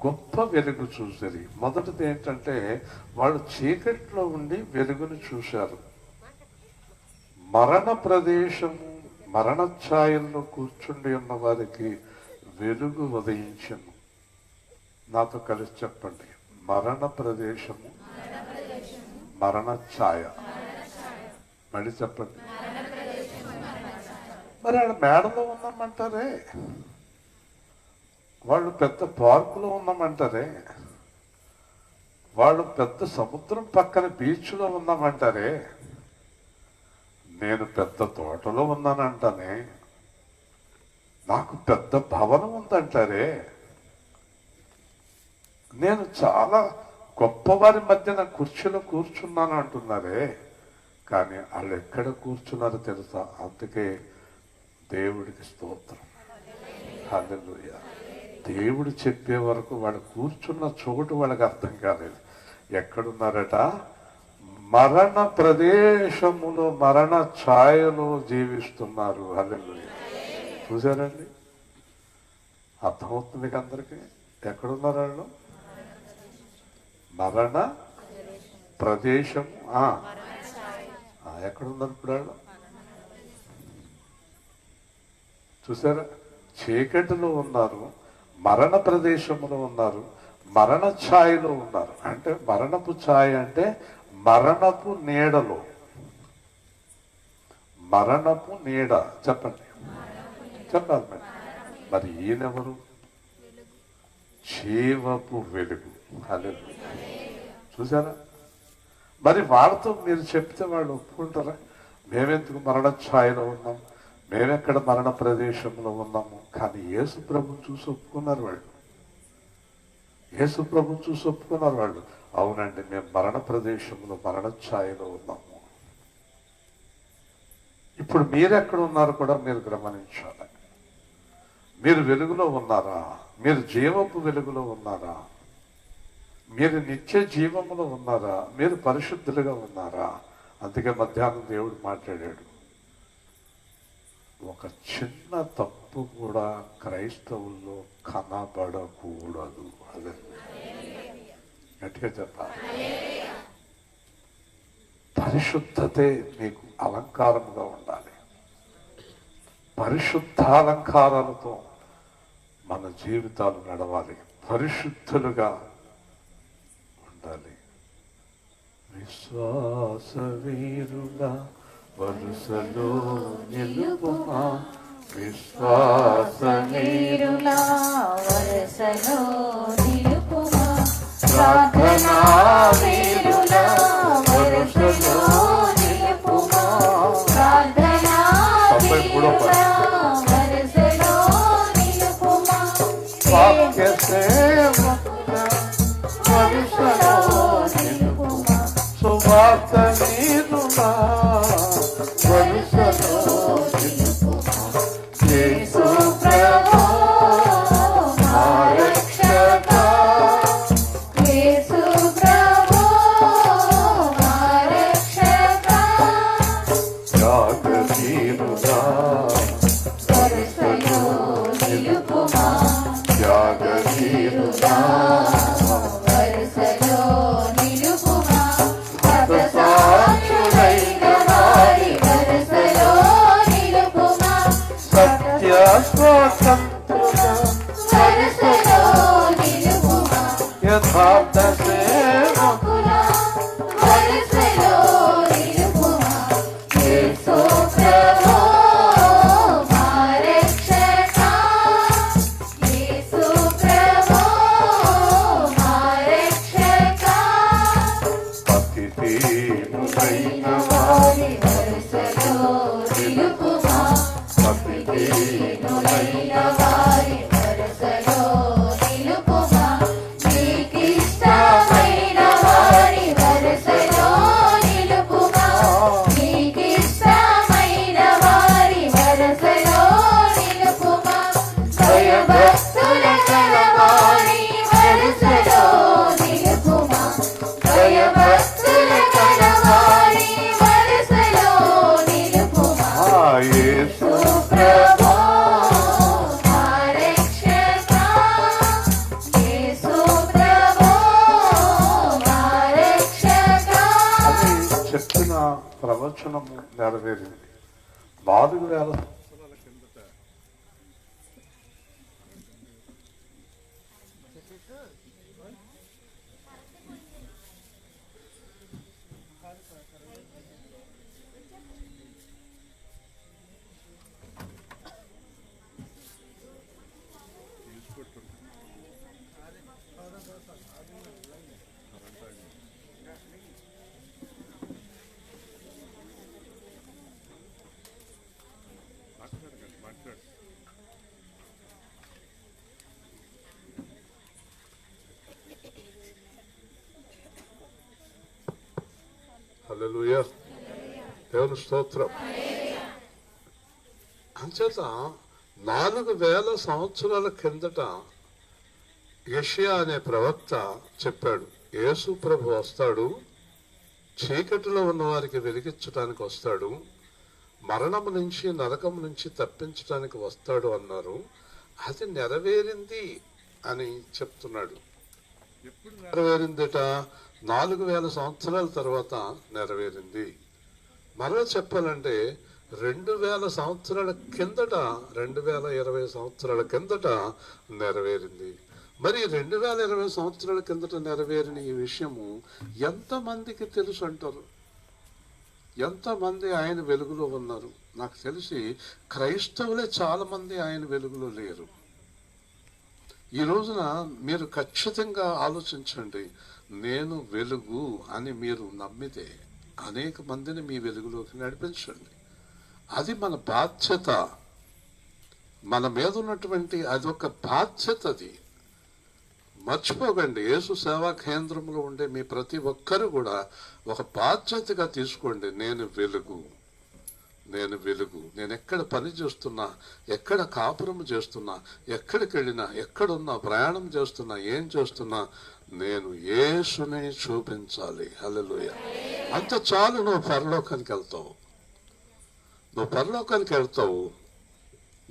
గొప్ప వెలుగు చూసారు. మొదటిది ఏంటంటే వాళ్ళు చీకటిలో ఉండి వెలుగును చూశారు. మరణ ప్రదేశము, మరణ ఛాయల్లో కూర్చుండి ఉన్న వారికి వెలుగు ఉదయించను. నాతో కలిసి చెప్పండి. మరణ ప్రదేశము, మరణ ఛాయ. మళ్ళీ చెప్పండి. మరి ఆడ మేడలో ఉన్నామంటారే, వాళ్ళు పెద్ద పార్కులో ఉన్నామంటారే, వాళ్ళు పెద్ద సముద్రం పక్కన బీచ్లో ఉన్నామంటారే, నేను పెద్ద తోటలో ఉన్నానంటానే, నాకు పెద్ద భవనం ఉందంటారే, నేను చాలా గొప్పవారి మధ్యన కుర్చీలో కూర్చున్నాను అంటున్నారే. కానీ వాళ్ళు ఎక్కడ కూర్చున్నారో తెలుసా? అందుకే దేవుడికి స్తోత్రం. హల్లెలూయా. దేవుడు చెప్పే వరకు వాళ్ళు కూర్చున్న చోటు వాళ్ళకి అర్థం కాలేదు. ఎక్కడున్నారట? మరణ ప్రదేశములో, మరణ ఛాయలో జీవిస్తున్నారు. హల్లెలూయా. చూసారండి? అర్థమవుతుంది అందరికీ. ఎక్కడున్నారు వాళ్ళు? మరణ ప్రదేశం. ఎక్కడున్నారు ఇప్పుడు వాళ్ళు? చూసారా? చీకటిలో ఉన్నారు, మరణ ప్రదేశంలో ఉన్నారు, మరణ ఛాయలో ఉన్నారు. అంటే మరణపు ఛాయ అంటే మరణపు నీడలో, మరణపు నీడ. చెప్పండి, చెప్పాలి మరి. మరి ఈయనెవరు? జీవపు వెలుగు. హల్లెలూయా. చూసారా? మరి వాళ్ళతో మీరు చెప్తే వాళ్ళు ఒప్పుకుంటారా? మేమెందుకు మరణ ఛాయలో ఉన్నాం, మేమెక్కడ మరణ ప్రదేశంలో ఉన్నాము? కానీ యేసు ప్రభుని చూసి ఒప్పుకున్నారు వాళ్ళు. యేసు ప్రభుని చూసి ఒప్పుకున్నారు వాళ్ళు. అవునండి, మేము మరణ ప్రదేశంలో, మరణ ఛాయలో ఉన్నాము. ఇప్పుడు మీరెక్కడ ఉన్నారు కూడా మీరు గమనించాలి. మీరు వెలుగులో ఉన్నారా? మీరు జీవపు వెలుగులో ఉన్నారా? మీరు నిత్య జీవములో ఉన్నారా? మీరు పరిశుద్ధులుగా ఉన్నారా? అందుకే మధ్యాహ్నం దేవుడు మాట్లాడాడు, ఒక చిన్న తప్పు కూడా క్రైస్తవుల్లో కనబడకూడదు. అదే గట్టిగా చెప్పాలి. పరిశుద్ధతే మీకు అలంకారముగా ఉండాలి. పరిశుద్ధాలంకారాలతో మన జీవితాలు నడవాలి, పరిశుద్ధులుగా ఉండాలి. విశ్వాస వీరుల వరుసలో నిలుపుమా, విశ్వాస వీరుల వరుసలో నిలుపుమా, ప్రార్థనా వీరుల వరుసలో నిలుపుమా, ప్రార్థనా వీరుల వరుసలో నిలుపుమా, వాక్య సేవకుల వరుసలో నిలుపుమా, సువార్త వీరుల వరుసలో నిలుపుమా. యేసు ప్రభు మా రక్షక, యేసు ప్రభు మా రక్షక, త్యాగవీరులా వరుసలో నిలుపుమా, త్యాగవీరులా వరుసలో నిలుపుమా, హతసాక్షులైన వారి వరుసలో నిలుపుమా, సత్య స్వతంత్రుల వరుసలో నిలుపుమా, యథార్థ సేవకుల వరుసలో నిలుపుమా, యేసు ప్రభు మా రక్షక, యేసు ప్రభు మా రక్షక, అతిథీనులైన వారి వరుసలో నిలుపుమా, అతిథీనులైన వారి వరుసలో నిలుపుమా, నీకిష్టమైన వారి వరుసలో నిలుపుమా, నీకిష్టమైన వారి వరుసలో నిలుపుమా, భయభక్తుల కలవారి వరుసలో నిలుపుమా, భయభక్తుల కలవారి వరుసలో నిలుపుమా, యేసు ప్రభు మా రక్షక, యేసు ప్రభు మా రక్షక. అని చెప్పిన ప్రవచనము నెరవేరింది. 4000 సంవత్సరాల కిందట హల్లెలూయా, దేవుని స్తోత్రం. అంచేత 4000 సంవత్సరాల కిందట యెషయా అనే ప్రవక్త చెప్పాడు, యేసు ప్రభు వస్తాడు, చీకటిలో ఉన్న వారికి వెలిగించడానికి వస్తాడు, మరణము నుంచి నరకము నుంచి తప్పించడానికి వస్తాడు అన్నారు. అది నెరవేరింది అని చెప్తున్నాడు. ఎప్పుడు నెరవేరిందట? 4000 సంవత్సరాల తర్వాత నెరవేరింది. మరో చెప్పాలంటే 2000 సంవత్సరాల కిందట, 2020 సంవత్సరాల కిందట నెరవేరింది. మరి 2020 సంవత్సరాల కిందట నెరవేరిన ఈ విషయము ఎంతమందికి తెలుసు అంటారు? ఎంతమంది ఆయన వెలుగులో ఉన్నారు? నాకు తెలిసి క్రైస్తవులే చాలా మంది ఆయన వెలుగులో లేరు. ఈ రోజున మీరు ఖచ్చితంగా ఆలోచించండి. నేను వెలుగు అని మీరు నమ్మితే అనేక మందిని మీ వెలుగులోకి నడిపించండి. అది మన బాధ్యత. మన మీద ఉన్నటువంటి అదొక బాధ్యత. అది మర్చిపోకండి. యేసు సేవా కేంద్రంలో ఉండే మీ ప్రతి ఒక్కరు కూడా ఒక బాధ్యతగా తీసుకోండి. నేను వెలుగు, నేను వెలుగు. నేను ఎక్కడ పని చేస్తున్నా, ఎక్కడ కాపురం చేస్తున్నా, ఎక్కడికి వెళ్ళినా, ఎక్కడున్నా, ప్రయాణం చేస్తున్నా, ఏం చేస్తున్నా, నేను యేసుని చూపించాలి. హల్లెలూయా. అంత చాలు. నువ్వు పరలోకానికి వెళ్తావు. నువ్వు పరలోకానికి వెళ్తావు.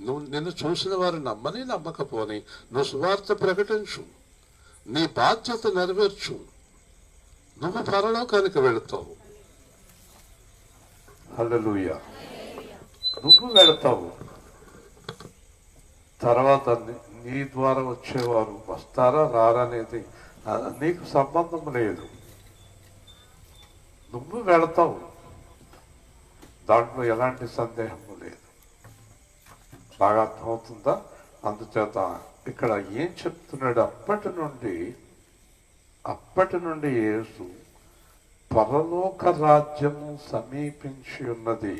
నువ్వు నిన్ను చూసిన వారు నమ్మని నమ్మకపోని నువ్వు సువార్త ప్రకటించు, నీ బాధ్యత నెరవేర్చు, నువ్వు పరలోకానికి వెళతావు. హల్లెలూయా. నువ్వు వెళతావు. తర్వాత నీ ద్వారా వచ్చేవారు వస్తారా రారా అనేది నీకు సంబంధం లేదు. నువ్వు వెళతావు. దాంట్లో ఎలాంటి సందేహము లేదు. బాగా అర్థమవుతుందా? అందుచేత ఇక్కడ ఏం చెప్తున్నాడు? అప్పటి నుండి యేసు పరలోక రాజ్యము సమీపించి ఉన్నది,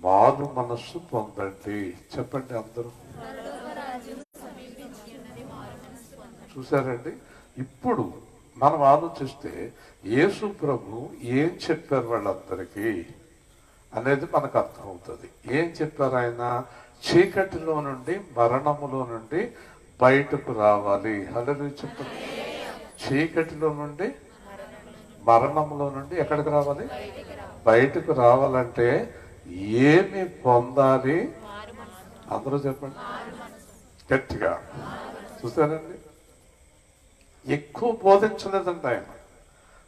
మారు మనస్సు పొందండి. చెప్పండి అందరూ. చూసారండి? ఇప్పుడు మనం ఆలోచిస్తే యేసు ప్రభు ఏం చెప్పారు వాళ్ళందరికీ అనేది మనకు అర్థమవుతుంది. ఏం చెప్పారు ఆయన? చీకటిలో నుండి, మరణములో నుండి బయటకు రావాలి. హల్లెలూయా చెప్పండి. చీకటిలో నుండి, మరణములో నుండి ఎక్కడికి రావాలి? బయటకు రావాలంటే ఏమి పొందాలి? అందరూ చెప్పండి గట్టిగా. చూసారండి? ఎక్కువ బోధించలేదండి ఆయన.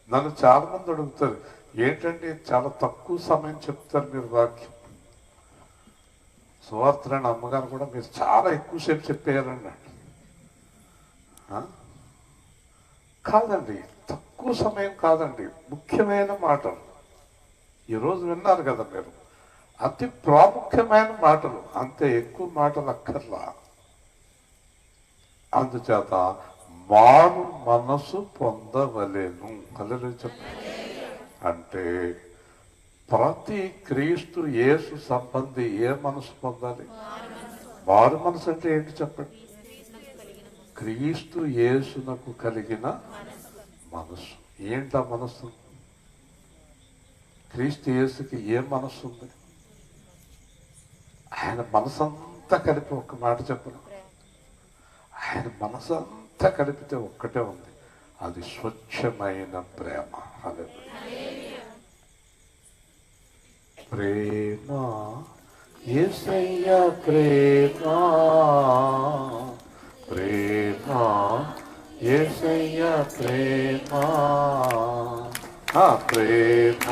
నన్ను చాలా మంది అడుగుతారు, ఏంటంటే చాలా తక్కువ సమయం చెప్తారు మీరు వాక్యం. సువార్తలైన అమ్మగారు కూడా మీరు చాలా ఎక్కువసేపు చెప్పేయాలండి. కాదండి, తక్కువ సమయం కాదండి, ముఖ్యమైన మాటలు. ఈరోజు విన్నారు కదా మీరు, అతి ప్రాముఖ్యమైన మాటలు, అంతే ఎక్కువ మాటలు అక్కర్లా. అందుచేత మారు మనసు పొందవలేను. హల్లెలూయా చెప్పండి. అంటే ప్రతి క్రీస్తు యేసు సంబంధి ఏ మనసు పొందాలి? మారు మనసు అంటే ఏంటి చెప్పండి? క్రీస్తు యేసునకు కలిగిన మనసు. ఏంటా మనసు? క్రీస్తు యేసుకి ఏ మనసు ఉంది? ఆయన మనసంతా కలిపి ఒక్క మాట చెప్పను. ఆయన మనసంతా కలిపితే ఒక్కటే ఉంది, అది స్వచ్ఛమైన ప్రేమ. హల్లెలూయా. ప్రేమ, యేసయ్య ప్రేమ, ప్రేమ, యేసయ్య ప్రేమ, ప్రేమ.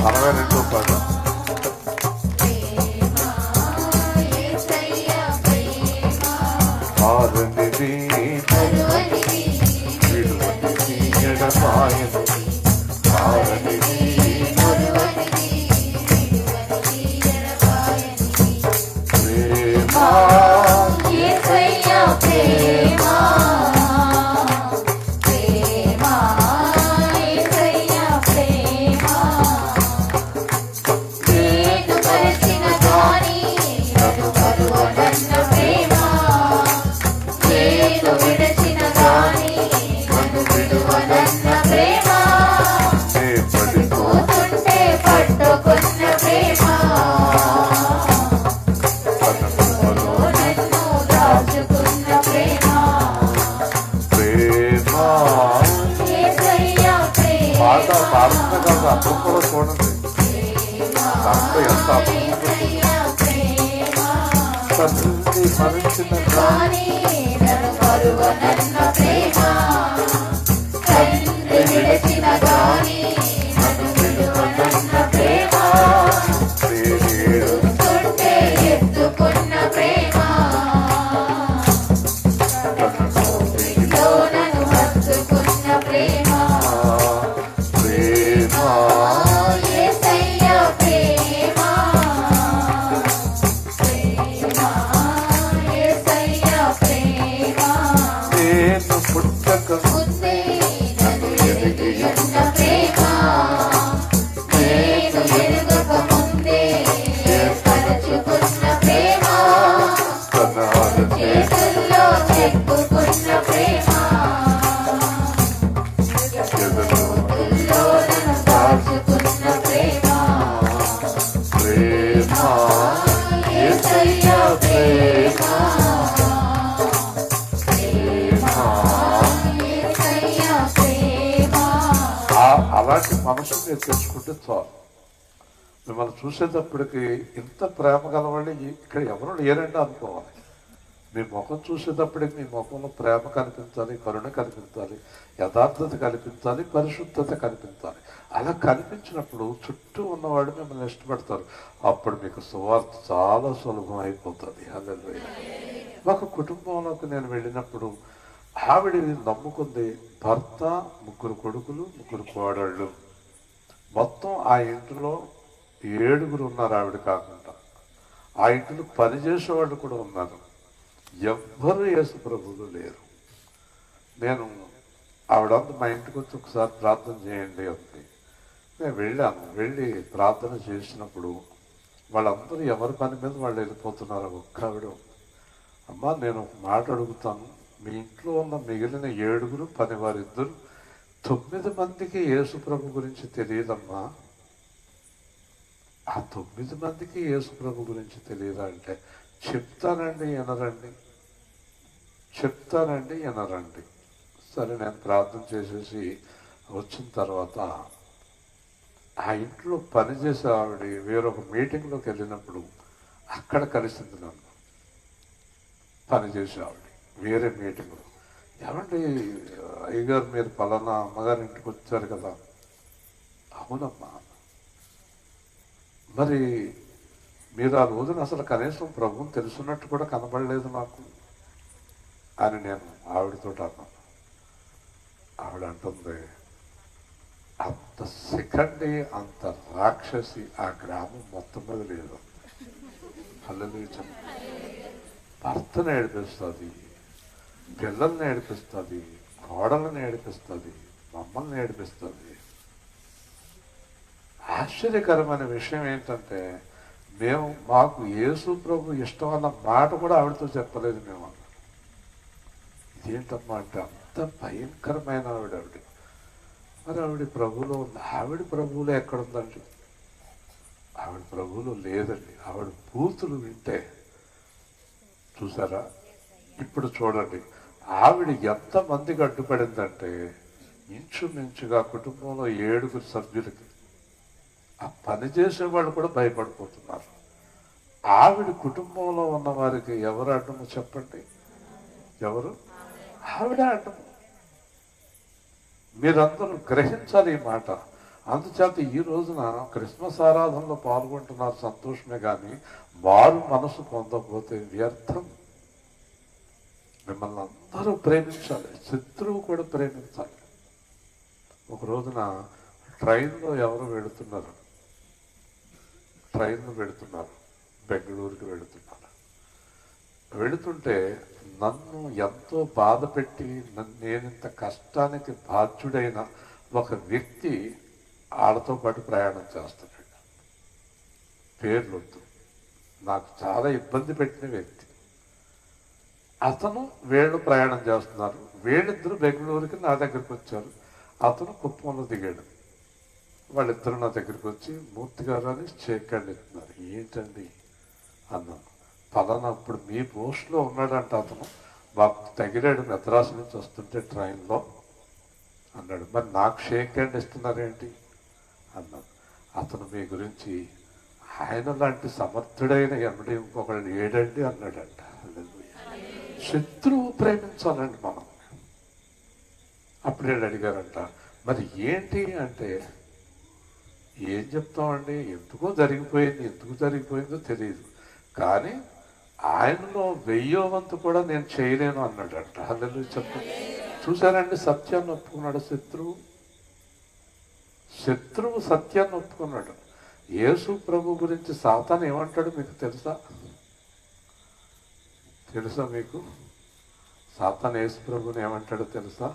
62వ పాట. ఆరనిది విడువనిది ఎడబాయనిది, ఆరనిది ప్రేమ, యేసయ్య ప్రేమ, ప్రేమ, యేసయ్య ప్రేమ, పాడుతున్నా కాదు, అర్థం కూడా చూడండి. దాంట్లో ఎంత అర్థం తండ్రి మరించిన అలాంటి మనసు మీరు తెచ్చుకుంటే చాలు. మిమ్మల్ని చూసేటప్పటికి ఇంత ప్రేమ గలవాళ్ళు ఇక్కడ ఎవరు లేరండి అనుకోవాలి. మీ ముఖం చూసేటప్పటికి మీ ముఖంలో ప్రేమ కనిపించాలి, కరుణ కనిపించాలి, యథార్థత కనిపించాలి, పరిశుద్ధత కనిపించాలి. అలా కనిపించినప్పుడు చుట్టూ ఉన్నవాడు మిమ్మల్ని ఇష్టపడతారు. అప్పుడు మీకు సువార్త చాలా సులభం అయిపోతుంది. హల్లెలూయా. ఒక కుటుంబంలోకి నేను వెళ్ళినప్పుడు ఆవిడ నమ్ముకుంది భర్త, 3 కొడుకులు, 3 కోడళ్ళు. మొత్తం ఆ ఇంటిలో 7 ఉన్నారు ఆవిడ కాకుండా. ఆ ఇంటిలో పనిచేసేవాళ్ళు కూడా ఉన్నారు. ఎవ్వరూ యేసు ప్రభువులు లేరు. నేను ఆవిడంతా మా ఇంటికి వచ్చి ఒకసారి ప్రార్థన చేయండి అంది. నేను వెళ్ళాను. వెళ్ళి ప్రార్థన చేసినప్పుడు వాళ్ళందరూ ఎవరి పని మీద వాళ్ళు వెళ్ళిపోతున్నారు. ఒక్క ఆవిడ, అమ్మా నేను ఒక మాట అడుగుతాను, మీ ఇంట్లో ఉన్న మిగిలిన 7 పనివారిద్దరు 9 మందికి యేసు ప్రభు గురించి తెలియదమ్మా. ఆ 9 మందికి యేసు ప్రభు గురించి తెలియదా అంటే, చెప్తానండి వినరండి, చెప్తానండి వినరండి. సరే నేను ప్రార్థన చేసేసి వచ్చిన తర్వాత ఆ ఇంట్లో పనిచేసే ఆవిడ వేరొక మీటింగ్లోకి వెళ్ళినప్పుడు అక్కడ కలిసింది నన్ను. పనిచేసే ఆవిడ వేరే మీటింగ్లో, ఏమండి అయ్యగారు మీరు పలానా అమ్మగారి ఇంటికి వచ్చారు కదా. అవునమ్మా, మరి మీరు ఆ రోజున అసలు కనీసం ప్రభువుని తెలుసున్నట్టు కూడా కనబడలేదు నాకు అని నేను ఆవిడతో అన్నాను. ఆవిడ అంటుంది, అంత సెకండే అంత రాక్షసి ఆ గ్రామం మొత్తం మీద లేదు. హల్లెలూయా. భర్తను ఏడిపిస్తుంది, పిల్లల్ని ఏడిపిస్తుంది, కోడలను ఏడిపిస్తుంది, మమ్మల్ని ఏడిపిస్తుంది. ఆశ్చర్యకరమైన విషయం ఏంటంటే మాకు యేసు ప్రభు ఇష్టం అన్న మాట కూడా ఆవిడతో చెప్పలేదు మేము. ఇదేంటమ్మా అంటే అంత భయంకరమైన ఆవిడ. మరి ఆవిడ ప్రభువులో ఉంది. ఆవిడ ప్రభువులో ఎక్కడుందండి? ఆవిడ ప్రభువులో లేదండి. ఆవిడ బూతులు వింటే చూసారా. ఇప్పుడు చూడండి, ఆవిడ ఎంతమందికి అడ్డుపడిందంటే ఇంచుమించుగా కుటుంబంలో 7 సభ్యులకి ఆ పని చేసేవాళ్ళు కూడా భయపడిపోతున్నారు. ఆవిడ కుటుంబంలో ఉన్న వారికి ఎవరు అడ్డము చెప్పండి? ఎవరు? ఆవిడ అడ్డము. మీరందరూ గ్రహించాలి ఈ మాట. అందుచేత ఈ రోజున క్రిస్మస్ ఆరాధనలో పాల్గొంటున్నారు, సంతోషమే, కానీ వారు మనసు పొందకపోతే వ్యర్థం. మిమ్మల్ని అందరూ ప్రేమించాలి, శత్రువు కూడా ప్రేమించాలి. ఒక రోజున ట్రైన్లో ఎవరు వెళుతున్నారు, బెంగళూరుకి వెళుతుంటే నన్ను ఎంతో బాధ పెట్టి నేనింత కష్టానికి బాధ్యుడైన ఒక వ్యక్తి వాళ్ళతో పాటు ప్రయాణం చేస్తున్నాడు. పేర్లొద్దు, నాకు చాలా ఇబ్బంది పెట్టిన వ్యక్తి. అతను వీళ్ళు ప్రయాణం చేస్తున్నారు. వీళ్ళిద్దరూ బెంగళూరుకి నా దగ్గరికి వచ్చారు. అతను కుప్పంలో దిగాడు. వాళ్ళిద్దరు నా దగ్గరికి వచ్చి మూర్తి గారు అని షేక్ హ్యాండ్ ఇస్తున్నారు. ఏంటండి అన్నాను. పలానా అప్పుడు మీ పోస్ట్లో ఉన్నాడంట అతను, మాకు తగిలాడు మెద్రాసు నుంచి వస్తుంటే ట్రైన్లో అన్నాడు. మరి నాకు షేక్ హ్యాండ్ ఇస్తున్నారేంటి అన్నాడు. అతను మీ గురించి ఆయన లాంటి సమర్థుడైన ఎన్నడూ ఇంకొకళ్ళు ఏడండి అన్నాడంట. శత్రువు ప్రేమించాలండి మనం. అప్పుడే అడిగారంట, మరి ఏంటి అంటే, ఏం చెప్తామండి, ఎందుకు జరిగిపోయిందో తెలియదు, కానీ ఆయనలో 1000వ వంతు కూడా నేను చేయలేను అన్నాడంట. హల్లెలూయా చెప్పండి. చూసారండి, సత్యాన్ని ఒప్పుకున్నాడు శత్రువు సత్యాన్ని ఒప్పుకున్నాడు. యేసు ప్రభు గురించి సాతాను ఏమంటాడు మీకు తెలుసా మీకు? సాతాను యేసు ప్రభుని ఏమంటాడో తెలుసా?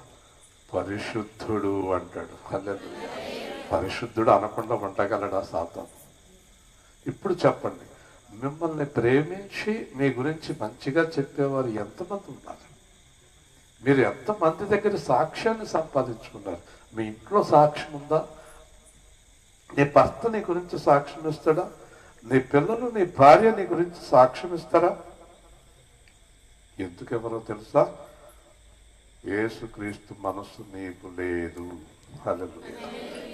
పరిశుద్ధుడు అంటాడు. హల్లెలూయా. పరిశుద్ధుడు అనకుండా ఉండగలడా సాతాను? ఇప్పుడు చెప్పండి, మిమ్మల్ని ప్రేమించి మీ గురించి మంచిగా చెప్పేవారు ఎంతమంది ఉన్నారు? మీరు ఎంతమంది దగ్గర సాక్ష్యాన్ని సంపాదించుకున్నారు? మీ ఇంట్లో సాక్ష్యం ఉందా? నీ భర్త నీ గురించి సాక్ష్యం ఇస్తాడా? నీ పిల్లలు, నీ భార్య నీ గురించి సాక్ష్యం ఇస్తారా? ఎందుకెవరో తెలుసా? యేసుక్రీస్తు మనస్సు నీకు లేదు. హల్లెలూయా.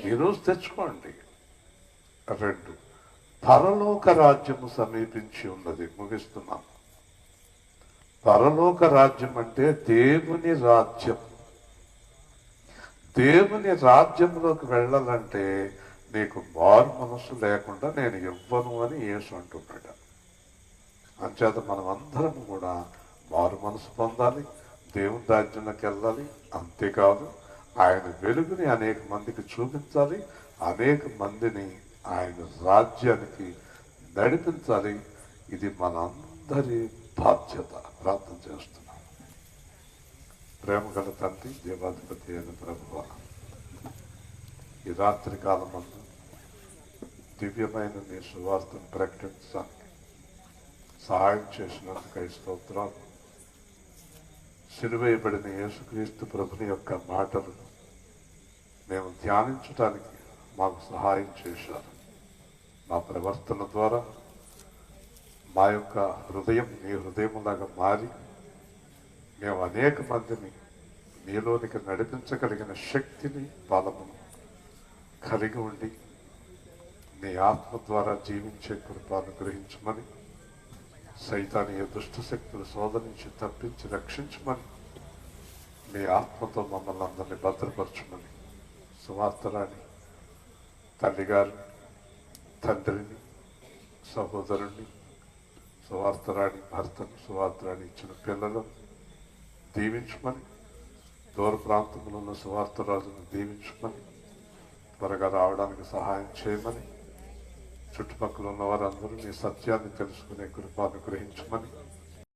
ఈరోజు తెచ్చుకోండి. 2, పరలోక రాజ్యము సమీపించి ఉన్నది. ముగిస్తున్నాం. పరలోక రాజ్యం అంటే దేవుని రాజ్యం. దేవుని రాజ్యంలోకి వెళ్ళాలంటే నీకు మారు మనసు లేకుండా నేను ఇవ్వను అని యేసు అంటున్నాడు. అంచేత మనం అందరం కూడా మారు మనసు పొందాలి, దేవుని రాజ్యంలోకి వెళ్ళాలి. అంతేకాదు, ఆయన వెలుగుని అనేక మందికి చూపించాలి, అనేక మందిని ఆయన రాజ్యానికి నడిపించాలి. ఇది మనందరి బాధ్యత. ప్రార్థన చేస్తున్నాం. ప్రేమగల తండ్రి, దేవాధిపతి అయిన ప్రభువా, ఈ రాత్రి కాలమందు దివ్యమైన నీ సువార్తను ప్రకటించడానికి సహాయం చేసినందుకు స్తోత్రాలు. సిలువేయబడిన యేసుక్రీస్తు ప్రభుని యొక్క మాటలు మేము ధ్యానించడానికి మాకు సహాయం చేశారు. మా ప్రవర్తన ద్వారా మా యొక్క హృదయం నీ హృదయంలాగా మారి మేము అనేక మందిని నీలోనికి నడిపించగలిగిన శక్తిని, బలమును కలిగి ఉండి నీ ఆత్మ ద్వారా జీవించే కృపను గ్రహించమని, సైతానీయ దుష్ట శక్తులు శోధనించి తప్పించి రక్షించమని, నీ ఆత్మతో మమ్మల్ని అందరినీ భద్రపరచమని, సువార్తరాని తల్లిగారిని, తండ్రిని, సహోదరుణ్ణి, సువార్తరాని భర్తను, సువార్తరాని ఇచ్చిన పిల్లలను దీవించమని, దూర ప్రాంతంలో ఉన్న సువార్తరాజును దీవించమని, త్వరగా రావడానికి సహాయం చేయమని, చుట్టుపక్కల ఉన్న వారందరూ నీ సత్యాన్ని తెలుసుకునే కృపను గ్రహించమని,